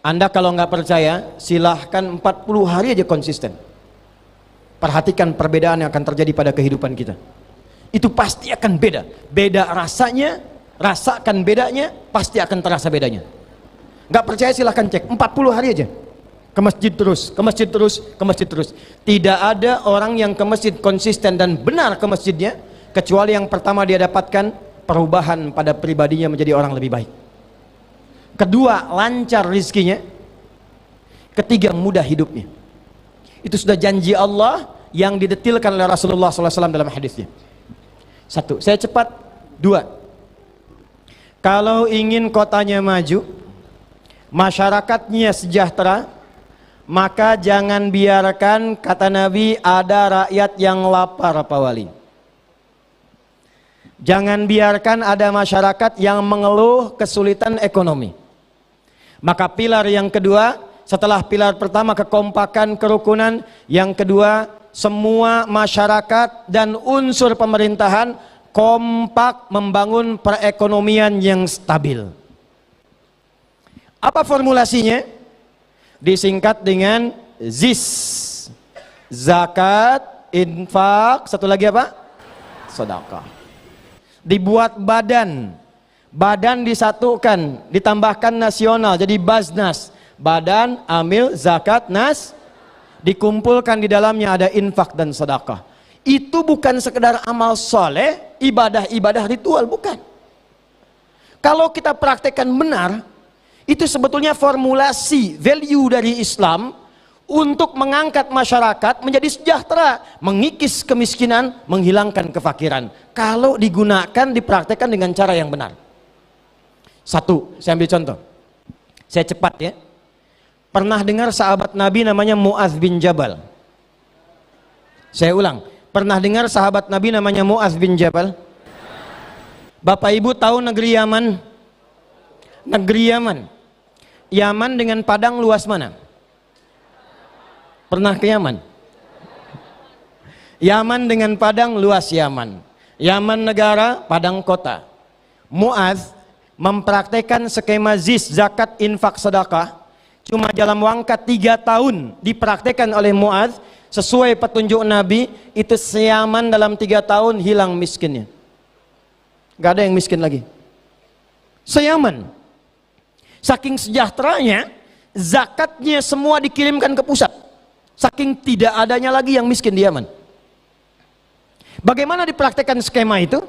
Anda kalau nggak percaya silahkan 40 hari aja konsisten. Perhatikan perbedaan yang akan terjadi pada kehidupan kita. Itu pasti akan beda. Beda rasanya, rasakan bedanya, pasti akan terasa bedanya. Nggak percaya silahkan cek, 40 hari aja. Ke masjid terus, ke masjid terus, ke masjid terus. Tidak ada orang yang ke masjid konsisten dan benar ke masjidnya kecuali yang pertama dia dapatkan perubahan pada pribadinya menjadi orang lebih baik. Kedua, lancar rizkinya. Ketiga, mudah hidupnya. Itu sudah janji Allah yang didetilkan oleh Rasulullah SAW dalam hadisnya. Satu, saya cepat. Dua, kalau ingin kotanya maju, masyarakatnya sejahtera, maka jangan biarkan, kata Nabi, ada rakyat yang lapar, Pak Wali. Jangan biarkan ada masyarakat yang mengeluh kesulitan ekonomi. Maka pilar yang kedua, setelah pilar pertama kekompakan, kerukunan, yang kedua semua masyarakat dan unsur pemerintahan kompak membangun perekonomian yang stabil. Apa formulasinya? Disingkat dengan ZIS. Zakat, infak, satu lagi apa? Sedekah. Dibuat badan. Badan disatukan, ditambahkan nasional jadi Baznas. Badan, amil, zakat, nas, dikumpulkan di dalamnya ada infak dan sedekah. Itu bukan sekedar amal soleh, ibadah-ibadah ritual, bukan. Kalau kita praktekkan benar, itu sebetulnya formulasi value dari Islam untuk mengangkat masyarakat menjadi sejahtera, mengikis kemiskinan, menghilangkan kefakiran. Kalau digunakan, dipraktekkan dengan cara yang benar. Satu, saya ambil contoh. Saya cepat ya. Pernah dengar sahabat Nabi namanya Mu'adz bin Jabal? Saya ulang. Pernah dengar sahabat Nabi namanya Mu'adz bin Jabal? Bapak Ibu tahu negeri Yaman? Negeri Yaman. Yaman dengan Padang luas mana? Pernah ke Yaman? Yaman dengan Padang luas Yaman. Yaman negara, Padang kota. Mu'adz mempraktekkan skema ZIS, zakat, infak, sedekah. Cuma dalam wangka 3 tahun dipraktekkan oleh Mu'adz sesuai petunjuk Nabi. Itu se-Yaman dalam 3 tahun hilang miskinnya. Gak ada yang miskin lagi. Se-Yaman. Saking sejahteranya, zakatnya semua dikirimkan ke pusat. Saking tidak adanya lagi yang miskin di Yaman. Bagaimana dipraktekkan skema itu?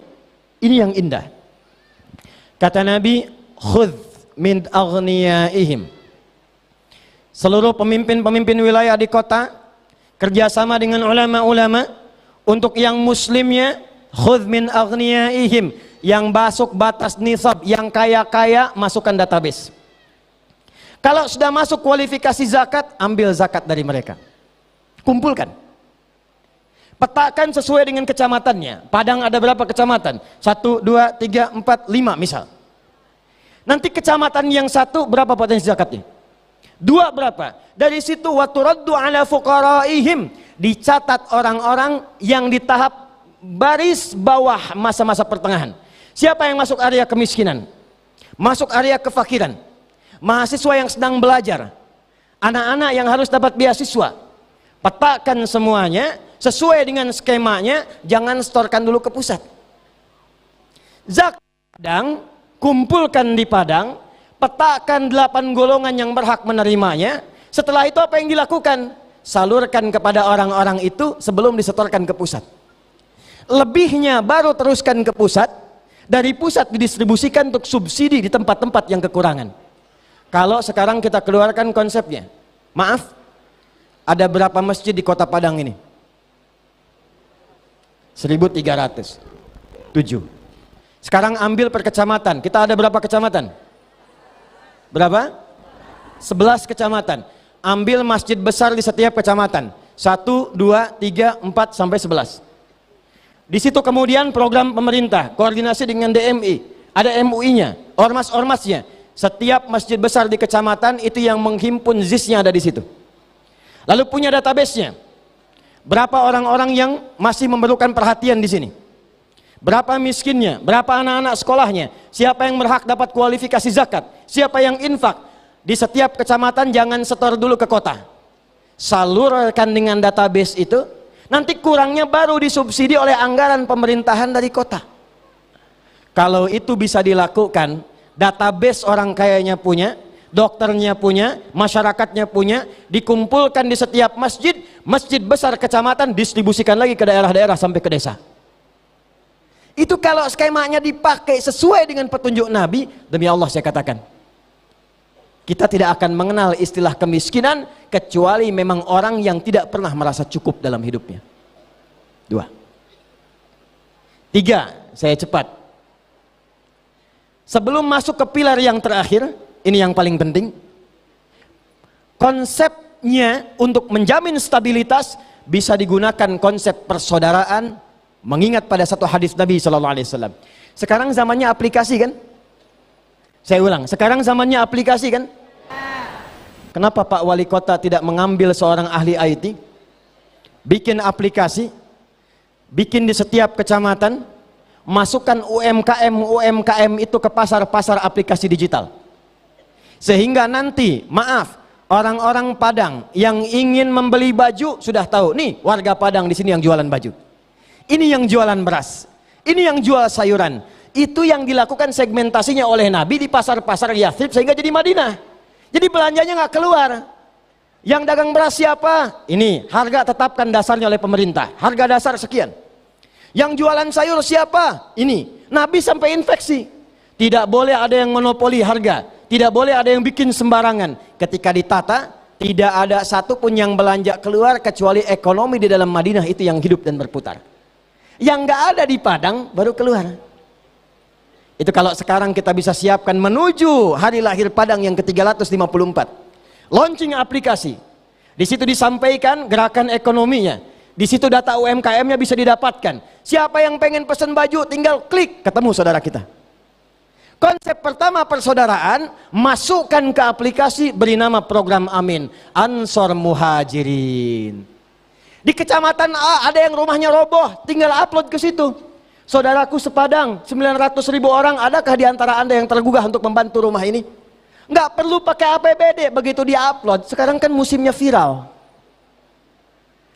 Ini yang indah. Kata Nabi, khudh min aghniyaihim. Seluruh pemimpin-pemimpin wilayah di kota kerjasama dengan ulama-ulama untuk yang muslimnya, khudh min aghniyaihim, yang masuk batas nisab, yang kaya-kaya masukkan database. Kalau sudah masuk kualifikasi zakat, ambil zakat dari mereka. Kumpulkan. Petakan sesuai dengan kecamatannya. Padang ada berapa kecamatan? 1, 2, 3, 4, 5 misal. Nanti kecamatan yang 1 berapa potensi zakatnya? 2 berapa? Dari situ waturaddu ala fuqaraihim, dicatat orang-orang yang di tahap baris bawah masa-masa pertengahan. Siapa yang masuk area kemiskinan? Masuk area kefakiran. Mahasiswa yang sedang belajar. Anak-anak yang harus dapat beasiswa. Petakan semuanya sesuai dengan skemanya, jangan setorkan dulu ke pusat. Zakat Padang, kumpulkan di Padang, petakan 8 golongan yang berhak menerimanya. Setelah itu apa yang dilakukan? Salurkan kepada orang-orang itu sebelum disetorkan ke pusat. Lebihnya baru teruskan ke pusat. Dari pusat didistribusikan untuk subsidi di tempat-tempat yang kekurangan. Kalau sekarang kita keluarkan konsepnya, maaf, ada berapa masjid di kota Padang ini? 1.307. Sekarang ambil per kecamatan. Kita ada berapa kecamatan? Berapa? 11 kecamatan. Ambil masjid besar di setiap kecamatan. 1, 2, 3, 4 sampai 11. Di situ kemudian program pemerintah koordinasi dengan DMI, ada MUI-nya, ormas-ormasnya. Setiap masjid besar di kecamatan itu yang menghimpun ZIS-nya ada di situ. Lalu punya database-nya. Berapa orang-orang yang masih memerlukan perhatian di sini? Berapa miskinnya? Berapa anak-anak sekolahnya? Siapa yang berhak dapat kualifikasi zakat? Siapa yang infak? Di setiap kecamatan jangan setor dulu ke kota. Salurkan dengan database itu. Nanti kurangnya baru disubsidi oleh anggaran pemerintahan dari kota. Kalau itu bisa dilakukan, database orang kayanya punya, dokternya punya, masyarakatnya punya, dikumpulkan di setiap masjid, masjid besar kecamatan, distribusikan lagi ke daerah-daerah sampai ke desa. Itu kalau skemanya dipakai sesuai dengan petunjuk Nabi, demi Allah saya katakan, kita tidak akan mengenal istilah kemiskinan kecuali memang orang yang tidak pernah merasa cukup dalam hidupnya. 2. 3, saya cepat. Sebelum masuk ke pilar yang terakhir, ini yang paling penting. Konsepnya untuk menjamin stabilitas bisa digunakan konsep persaudaraan, mengingat pada satu hadis Nabi SAW. Sekarang zamannya aplikasi kan? Saya ulang, sekarang zamannya aplikasi kan? Kenapa Pak Wali Kota tidak mengambil seorang ahli IT, bikin aplikasi, bikin di setiap kecamatan, masukkan UMKM itu ke pasar-pasar aplikasi digital, sehingga nanti, maaf, orang-orang Padang yang ingin membeli baju sudah tahu, nih warga Padang di sini yang jualan baju, ini yang jualan beras, ini yang jual sayuran. Itu yang dilakukan segmentasinya oleh Nabi di pasar-pasar Yathrib sehingga jadi Madinah. Jadi belanjanya nggak keluar. Yang dagang beras siapa? Ini harga tetapkan dasarnya oleh pemerintah, harga dasar sekian. Yang jualan sayur siapa? Ini. Nabi sampai infeksi. Tidak boleh ada yang monopoli harga, tidak boleh ada yang bikin sembarangan. Ketika ditata, tidak ada satupun yang belanja keluar kecuali ekonomi di dalam Madinah itu yang hidup dan berputar. Yang nggak ada di Padang baru keluar. Itu kalau sekarang kita bisa siapkan menuju hari lahir Padang yang ke-354. Launching aplikasi. Di situ disampaikan gerakan ekonominya. Di situ data UMKM-nya bisa didapatkan. Siapa yang pengen pesan baju tinggal klik, ketemu saudara kita. Konsep pertama persaudaraan, masukkan ke aplikasi, beri nama program Amin, Ansor Muhajirin. Di kecamatan A ada yang rumahnya roboh, tinggal upload ke situ. Saudaraku sepadang, 900.000 orang, adakah di antara Anda yang tergugah untuk membantu rumah ini? Nggak perlu pakai APBD, begitu dia-upload. Sekarang kan musimnya viral.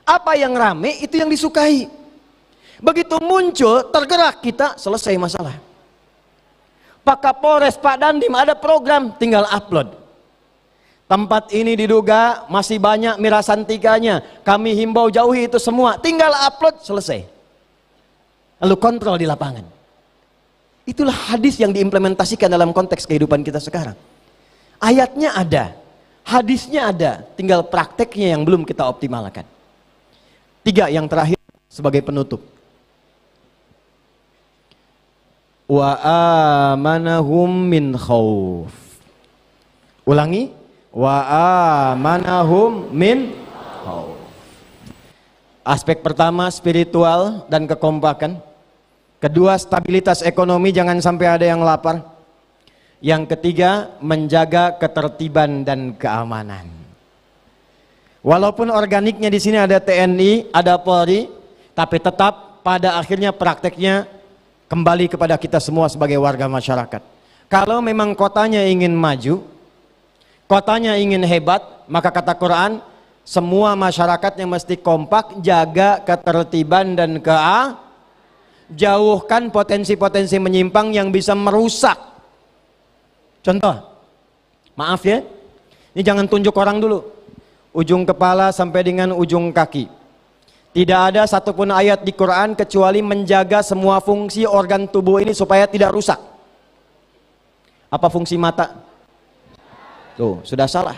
Apa yang rame, itu yang disukai. Begitu muncul, tergerak kita, selesai masalah. Pak Kapolres, Pak Dandim, ada program, tinggal upload. Tempat ini diduga masih banyak mirasantikanya. Kami himbau jauhi itu semua, tinggal upload, selesai. Lalu kontrol di lapangan. Itulah hadis yang diimplementasikan dalam konteks kehidupan kita sekarang. Ayatnya ada, hadisnya ada, tinggal prakteknya yang belum kita optimalkan. 3 yang terakhir sebagai penutup. Wa amanahum min khauf. Ulangi, wa amanahum min khauf. Aspek pertama spiritual dan kekompakan. Kedua, stabilitas ekonomi, jangan sampai ada yang lapar. Yang ketiga, menjaga ketertiban dan keamanan. Walaupun organiknya di sini ada TNI, ada Polri, tapi tetap pada akhirnya prakteknya kembali kepada kita semua sebagai warga masyarakat. Kalau memang kotanya ingin maju, kotanya ingin hebat, maka kata Quran, semua masyarakatnya mesti kompak, jaga ketertiban dan jauhkan potensi-potensi menyimpang yang bisa merusak. Contoh, maaf ya, ini jangan tunjuk orang dulu, ujung kepala sampai dengan ujung kaki. Tidak ada satupun ayat di Quran kecuali menjaga semua fungsi organ tubuh ini supaya tidak rusak. Apa fungsi mata? Tuh, sudah salah.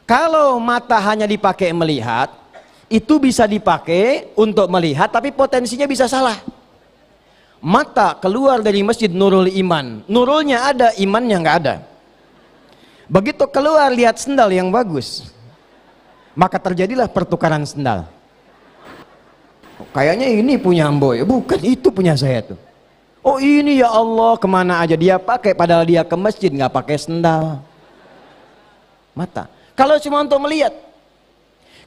Kalau mata hanya dipakai melihat, itu bisa dipakai untuk melihat, tapi potensinya bisa salah. Mata keluar dari masjid nurul iman, nurulnya ada, imannya nggak ada. Begitu keluar lihat sendal yang bagus, maka terjadilah pertukaran sendal. Kayaknya ini punya Ambo ya, bukan, itu punya saya tuh. Oh ini ya Allah, kemana aja dia pakai, padahal dia ke masjid nggak pakai sendal. Mata. Kalau cuma untuk melihat.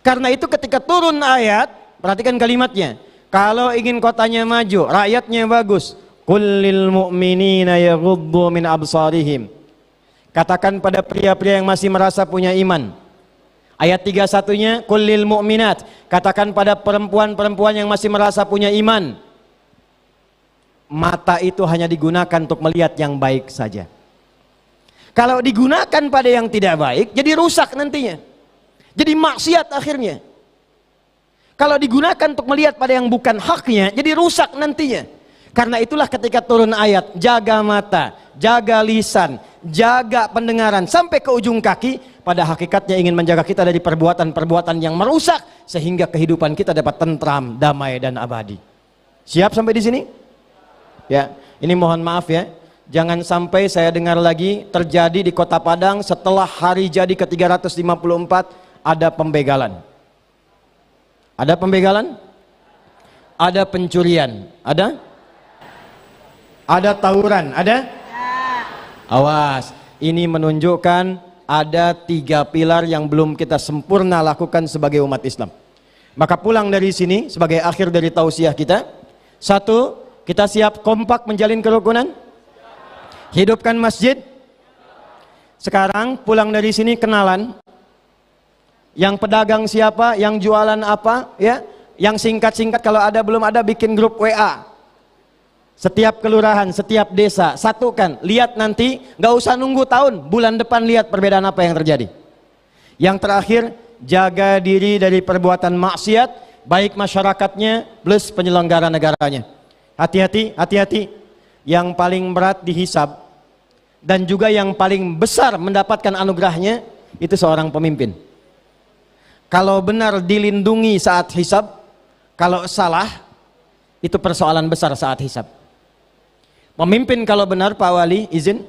Karena itu ketika turun ayat, perhatikan kalimatnya. Kalau ingin kotanya maju, rakyatnya bagus, qul lil mu'minina yaghuddu min absarihim. Katakan pada pria-pria yang masih merasa punya iman. Ayat 31-nya, qul lil mu'minat. Katakan pada perempuan-perempuan yang masih merasa punya iman. Mata itu hanya digunakan untuk melihat yang baik saja. Kalau digunakan pada yang tidak baik, jadi rusak nantinya. Jadi maksiat akhirnya. Kalau digunakan untuk melihat pada yang bukan haknya, jadi rusak nantinya. Karena itulah ketika turun ayat, jaga mata, jaga lisan, jaga pendengaran, sampai ke ujung kaki, pada hakikatnya ingin menjaga kita dari perbuatan-perbuatan yang merusak, sehingga kehidupan kita dapat tentram, damai, dan abadi. Siap sampai di sini? Ya, ini mohon maaf ya, jangan sampai saya dengar lagi terjadi di Kota Padang setelah hari jadi ke-354 ada pembegalan. Ada pembegalan? Ada pencurian? Ada? Ada tawuran? Ada? Awas, ini menunjukkan ada 3 pilar yang belum kita sempurna lakukan sebagai umat Islam. Maka pulang dari sini sebagai akhir dari tausiah kita, 1, kita siap kompak menjalin kerukunan, hidupkan masjid. Sekarang pulang dari sini kenalan, yang pedagang siapa, yang jualan apa, ya, yang singkat-singkat, kalau ada belum ada bikin grup WA. Setiap kelurahan, setiap desa, satukan. Lihat nanti, nggak usah nunggu tahun, bulan depan lihat perbedaan apa yang terjadi. Yang terakhir, jaga diri dari perbuatan maksiat, baik masyarakatnya plus penyelenggara negaranya. Hati-hati, hati-hati. Yang paling berat dihisab dan juga yang paling besar mendapatkan anugerahnya itu seorang pemimpin. Kalau benar dilindungi saat hisab, kalau salah itu persoalan besar saat hisab. Pemimpin kalau benar, Pak Wali, izin,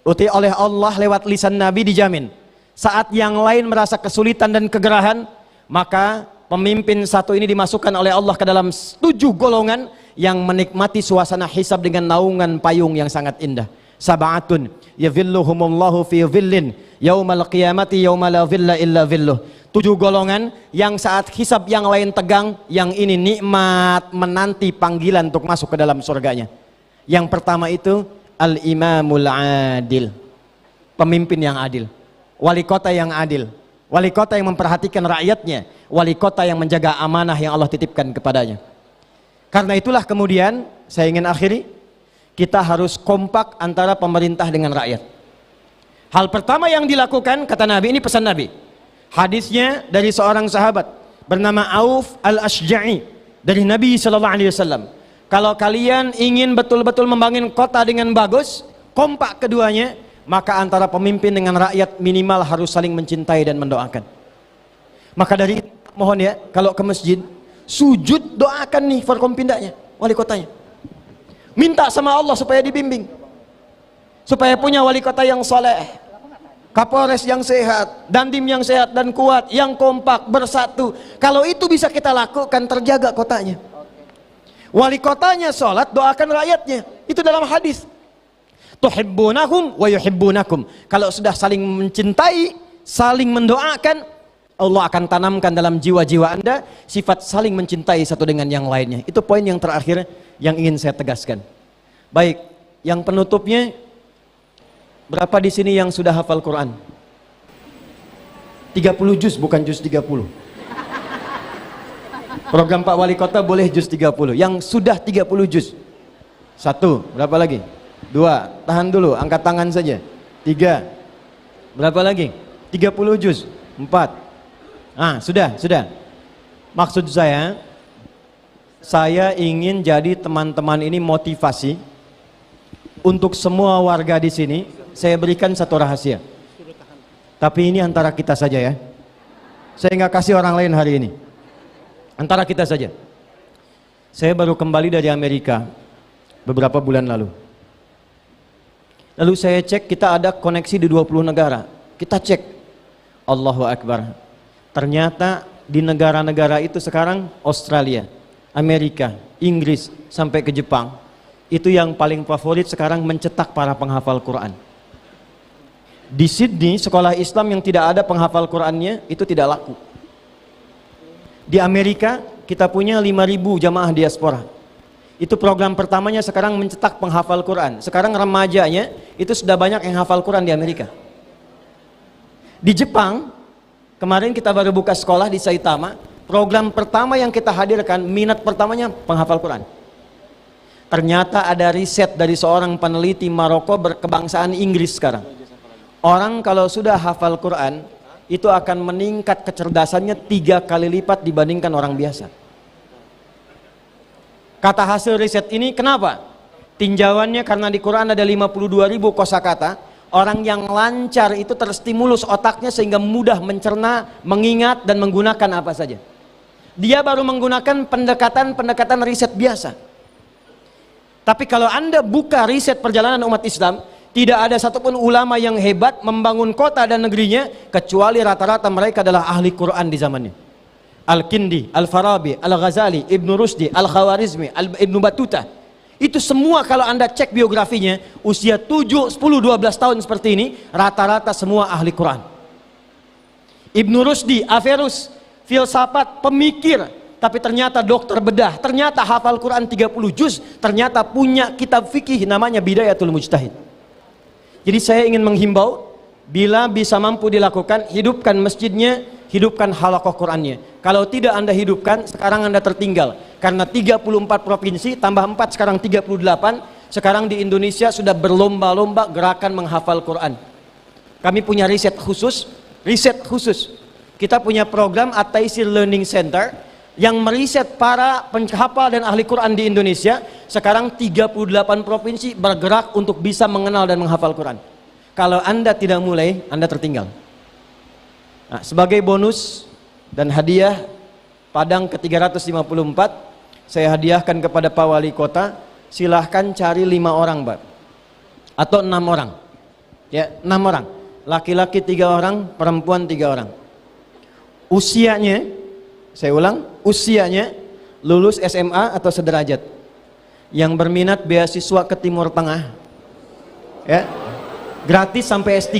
uti oleh Allah lewat lisan Nabi dijamin. Saat yang lain merasa kesulitan dan kegerahan, maka pemimpin satu ini dimasukkan oleh Allah ke dalam 7 golongan yang menikmati suasana hisab dengan naungan payung yang sangat indah. Sab'atun yadhilluhumullahu fi dhillin yaumal qiyamati yauma la dhilla illa dhilluh. 7 golongan yang saat hisab yang lain tegang, yang ini nikmat menanti panggilan untuk masuk ke dalam surganya. Yang pertama itu al-imamul adil, pemimpin yang adil, wali kota yang adil, wali kota yang memperhatikan rakyatnya, wali kota yang menjaga amanah yang Allah titipkan kepadanya. Karena itulah kemudian saya ingin akhiri, kita harus kompak antara pemerintah dengan rakyat. Hal pertama yang dilakukan, kata Nabi, ini pesan Nabi, hadisnya dari seorang sahabat bernama Auf al-Ashja'i dari Nabi SAW. Kalau kalian ingin betul-betul membangun kota dengan bagus, kompak keduanya, maka antara pemimpin dengan rakyat minimal harus saling mencintai dan mendoakan. Maka dari itu, mohon ya, kalau ke masjid, sujud doakan nih forkompindanya, wali kotanya. Minta sama Allah supaya dibimbing, supaya punya wali kota yang soleh, Kapolres yang sehat, Dandim yang sehat dan kuat, yang kompak, bersatu. Kalau itu bisa kita lakukan, terjaga kotanya. Wali kotanya sholat, doakan rakyatnya. Itu dalam hadis. Tuhibbunahum wa yuhibbunakum. Kalau sudah saling mencintai, saling mendoakan, Allah akan tanamkan dalam jiwa-jiwa Anda sifat saling mencintai satu dengan yang lainnya. Itu poin yang terakhir yang ingin saya tegaskan. Baik, yang penutupnya, berapa di sini yang sudah hafal Quran? 30 juz, bukan juz 30. Program Pak Wali Kota boleh juz 30. Yang sudah 30 juz. 1, berapa lagi? 2, tahan dulu, angkat tangan saja. 3, berapa lagi? 30 juz. 4. Ah, sudah. Maksud saya ingin jadi teman-teman ini motivasi untuk semua warga di sini. Saya berikan satu rahasia. Tapi ini antara kita saja ya. Saya nggak kasih orang lain hari ini. Antara kita saja. Saya baru kembali dari Amerika beberapa bulan lalu. Lalu saya cek, kita ada koneksi di 20 negara. Kita cek, Allahu Akbar. Ternyata di negara-negara itu sekarang Australia, Amerika, Inggris, sampai ke Jepang, itu yang paling favorit sekarang mencetak para penghafal Quran. Di Sydney, sekolah Islam yang tidak ada penghafal Qurannya itu tidak laku. Di Amerika kita punya 5.000 jamaah diaspora. Itu program pertamanya sekarang mencetak penghafal Quran. Sekarang remajanya itu sudah banyak yang hafal Quran di Amerika. Di Jepang, kemarin kita baru buka sekolah di Saitama. Program pertama yang kita hadirkan, minat pertamanya penghafal Quran. Ternyata ada riset dari seorang peneliti Maroko berkebangsaan Inggris sekarang. Orang kalau sudah hafal Quran, itu akan meningkat kecerdasannya 3 kali lipat dibandingkan orang biasa. Kata hasil riset ini kenapa? Tinjauannya karena di Quran ada 52.000 kosakata. Orang yang lancar itu terstimulus otaknya sehingga mudah mencerna, mengingat dan menggunakan apa saja. Dia baru menggunakan pendekatan riset biasa. Tapi kalau Anda buka riset perjalanan umat Islam, tidak ada satupun ulama yang hebat membangun kota dan negerinya kecuali rata-rata mereka adalah ahli Quran di zamannya. Al-Kindi, Al-Farabi, Al-Ghazali, Ibn Rusdi, Al-Khawarizmi, Ibn Battuta. Itu semua kalau Anda cek biografinya, usia 7, 10, 12 tahun seperti ini, rata-rata semua ahli Quran. Ibn Rusdi, Averus, filsafat, pemikir, tapi ternyata dokter bedah, ternyata hafal Quran 30 juz, ternyata punya kitab fikih namanya Bidayatul Mujtahid. Jadi saya ingin menghimbau, bila bisa mampu dilakukan, hidupkan masjidnya, hidupkan halaqah Qurannya. Kalau tidak Anda hidupkan, sekarang Anda tertinggal. Karena 34 provinsi, tambah 4 sekarang 38, sekarang di Indonesia sudah berlomba-lomba gerakan menghafal Quran. Kami punya riset khusus. Kita punya program At-Taisir Learning Center yang meriset para penghafal dan ahli Quran di Indonesia. Sekarang 38 provinsi bergerak untuk bisa mengenal dan menghafal Quran. Kalau Anda tidak mulai, Anda tertinggal. Nah, sebagai bonus dan hadiah Padang ke-354, saya hadiahkan kepada Pak Wali Kota, silahkan cari 5 orang, Pak, atau 6 orang, ya, 6 orang, laki-laki 3 orang, perempuan 3 orang. Usianya, saya ulang, usianya lulus SMA atau sederajat, yang berminat beasiswa ke Timur Tengah, ya, gratis sampai S3,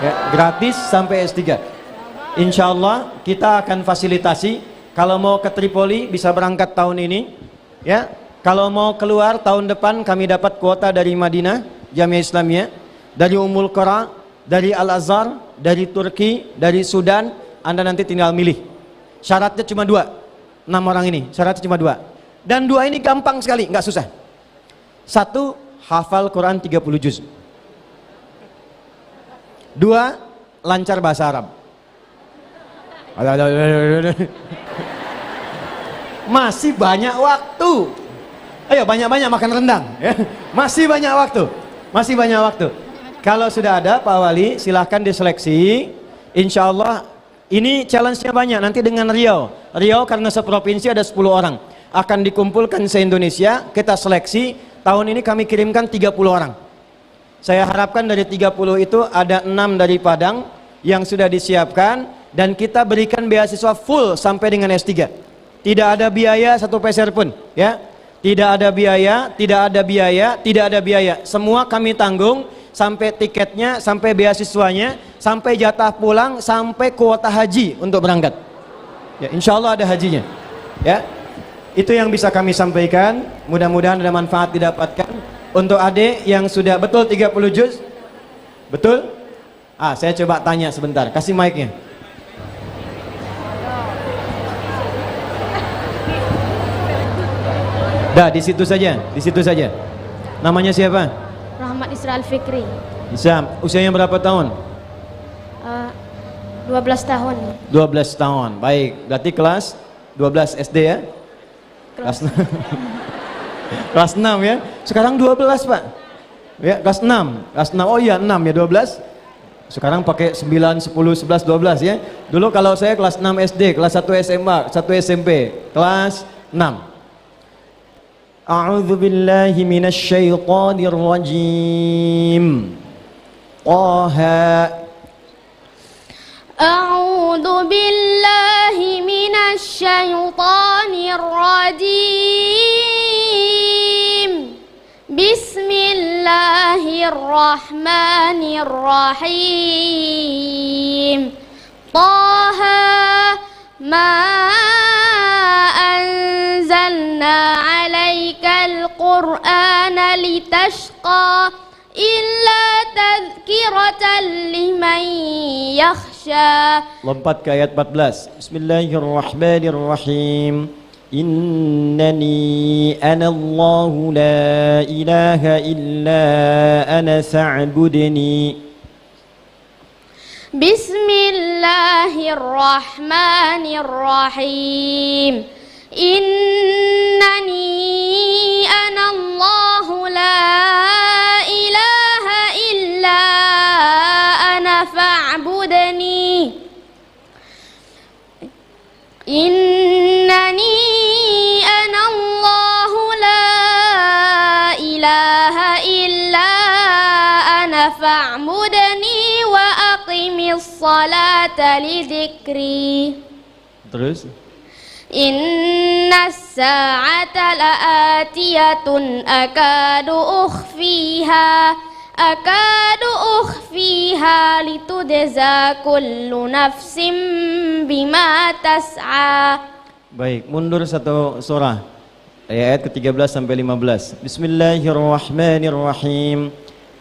ya, gratis sampai S3. Insya Allah kita akan fasilitasi. Kalau mau ke Tripoli bisa berangkat tahun ini, ya. Kalau mau keluar tahun depan kami dapat kuota dari Madinah, Jamiah Islamiyah, dari Ummul Qura, dari Al-Azhar, dari Turki, dari Sudan. Anda nanti tinggal milih. Syaratnya cuma 2, 6 orang ini. Syaratnya cuma 2. Dan 2 ini gampang sekali, nggak susah. 1, hafal Quran 30 juz. 2, lancar bahasa Arab. Masih banyak waktu. Ayo banyak-banyak makan rendang, ya. Masih banyak waktu. Kalau sudah ada Pak Wali, silahkan diseleksi. Insya Allah ini challenge-nya banyak. Nanti dengan Riau karena seprovinsi ada 10 orang, akan dikumpulkan se-Indonesia. Kita seleksi. Tahun ini kami kirimkan 30 orang. Saya harapkan dari 30 itu ada 6 dari Padang yang sudah disiapkan, dan kita berikan beasiswa full sampai dengan S3. Tidak ada biaya 1 peser pun, ya. Tidak ada biaya. Semua kami tanggung, sampai tiketnya, sampai beasiswanya, sampai jatah pulang, sampai kuota haji untuk berangkat. Ya, insya Allah ada hajinya. Ya, itu yang bisa kami sampaikan. Mudah-mudahan ada manfaat didapatkan. Untuk adik yang sudah betul 30 juz, betul? Saya coba tanya sebentar. Kasih mic-nya. Dah, di situ saja. Namanya siapa? Rahmat Israel Fikri. Isam. Usianya berapa tahun? 12 tahun. 12 tahun. Baik, berarti kelas 12 SD ya? Kelas 6. Kelas 6 ya. Sekarang 12, Pak. Ya, kelas 6. Oh iya, 6 ya, 12. Sekarang pakai 9, 10, 11, 12 ya. Dulu kalau saya kelas 6 SD, kelas 1 SMA, 1 SMP, kelas 6. A'udzu billahi minasy syaithanir rajim. Taha. A'udzu billahi minasy syaithanir rajim. Bismillahirrahmanirrahim. Taha ma anzalna 'alaikal qur'ana litashqa illa tadhkiratan liman yakhsha. Lompat ke ayat 14. Bismillahirrahmanirrahim. Innani ana Allahu la ilaha illa ana fa'budni. Bismillahirrahmanirrahim. Innani anallahu la ilaha illa ana fa'budni. Innani anallahu la ilaha illa ana fa'budni wa aqimis salata li dzikri. Terus? Inna sa'ata la'atiyatun akadu ukhfiha litujza kullu nafsim bima tas'a. Baik, mundur satu surah. Ayat ke-13 sampai 15. Bismillahirrahmanirrahim.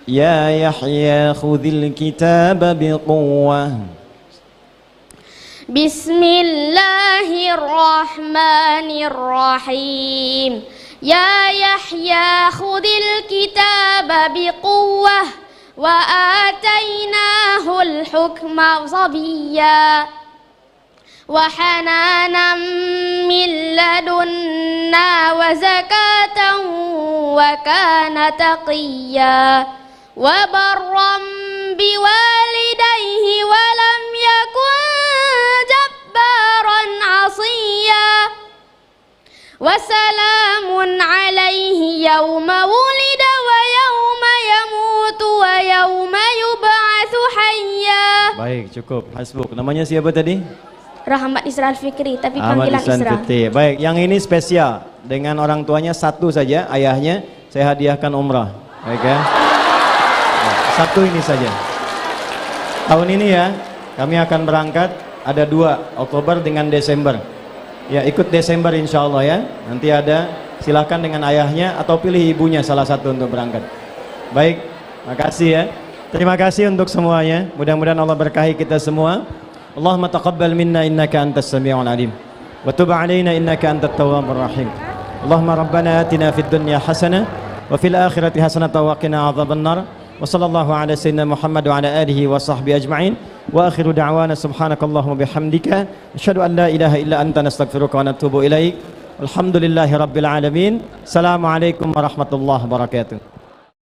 Ya Yahya khudhil kitaba biquwwah. Bismillahirrahmanirrahim. Ya Yahya khudhil kitaba biquwwah wa atainahul hukma sabiyya wa hananan min ladunna wa zakatan wa kana taqiyya wa barram biwalidayhi wa lam yakun jabbaran 'asiyya wa salamun 'alaihi yawma wulida wa yawma yamutu wa yawma yub'atsu hayya. Baik, cukup. Hasbuk. Namanya siapa tadi? Rahmat Israel Fikri, tapi Ahmad panggilan Ihsan Isra. Fikri. Baik, yang ini spesial dengan orang tuanya satu saja, ayahnya saya hadiahkan umrah. Baik ya. Satu ini saja. Tahun ini ya, kami akan berangkat ada 2 Oktober dengan Desember. Ya, ikut Desember insya Allah ya. Nanti ada, silahkan dengan ayahnya atau pilih ibunya salah satu untuk berangkat. Baik, makasih ya. Terima kasih untuk semuanya. Mudah-mudahan Allah berkahi kita semua. Allahumma taqabbal minna innaka antas sami'ul alim. Wa tub 'alaina innaka antat tawwabur rahim. Allahumma rabbana atina fid dunya hasanah wa fil akhirati hasanah wa qina adzabannar. Wa sallallahu ala sayyidina Muhammad wa ala alihi wa sahbihi ajma'in. Wa akhiru da'wana subhanakallahumma bihamdika asyhadu an la ilaha illa anta nastaghfiruka wa natubu ilaik. Alhamdulillahi rabbil alamin. Assalamualaikum warahmatullahi wabarakatuh.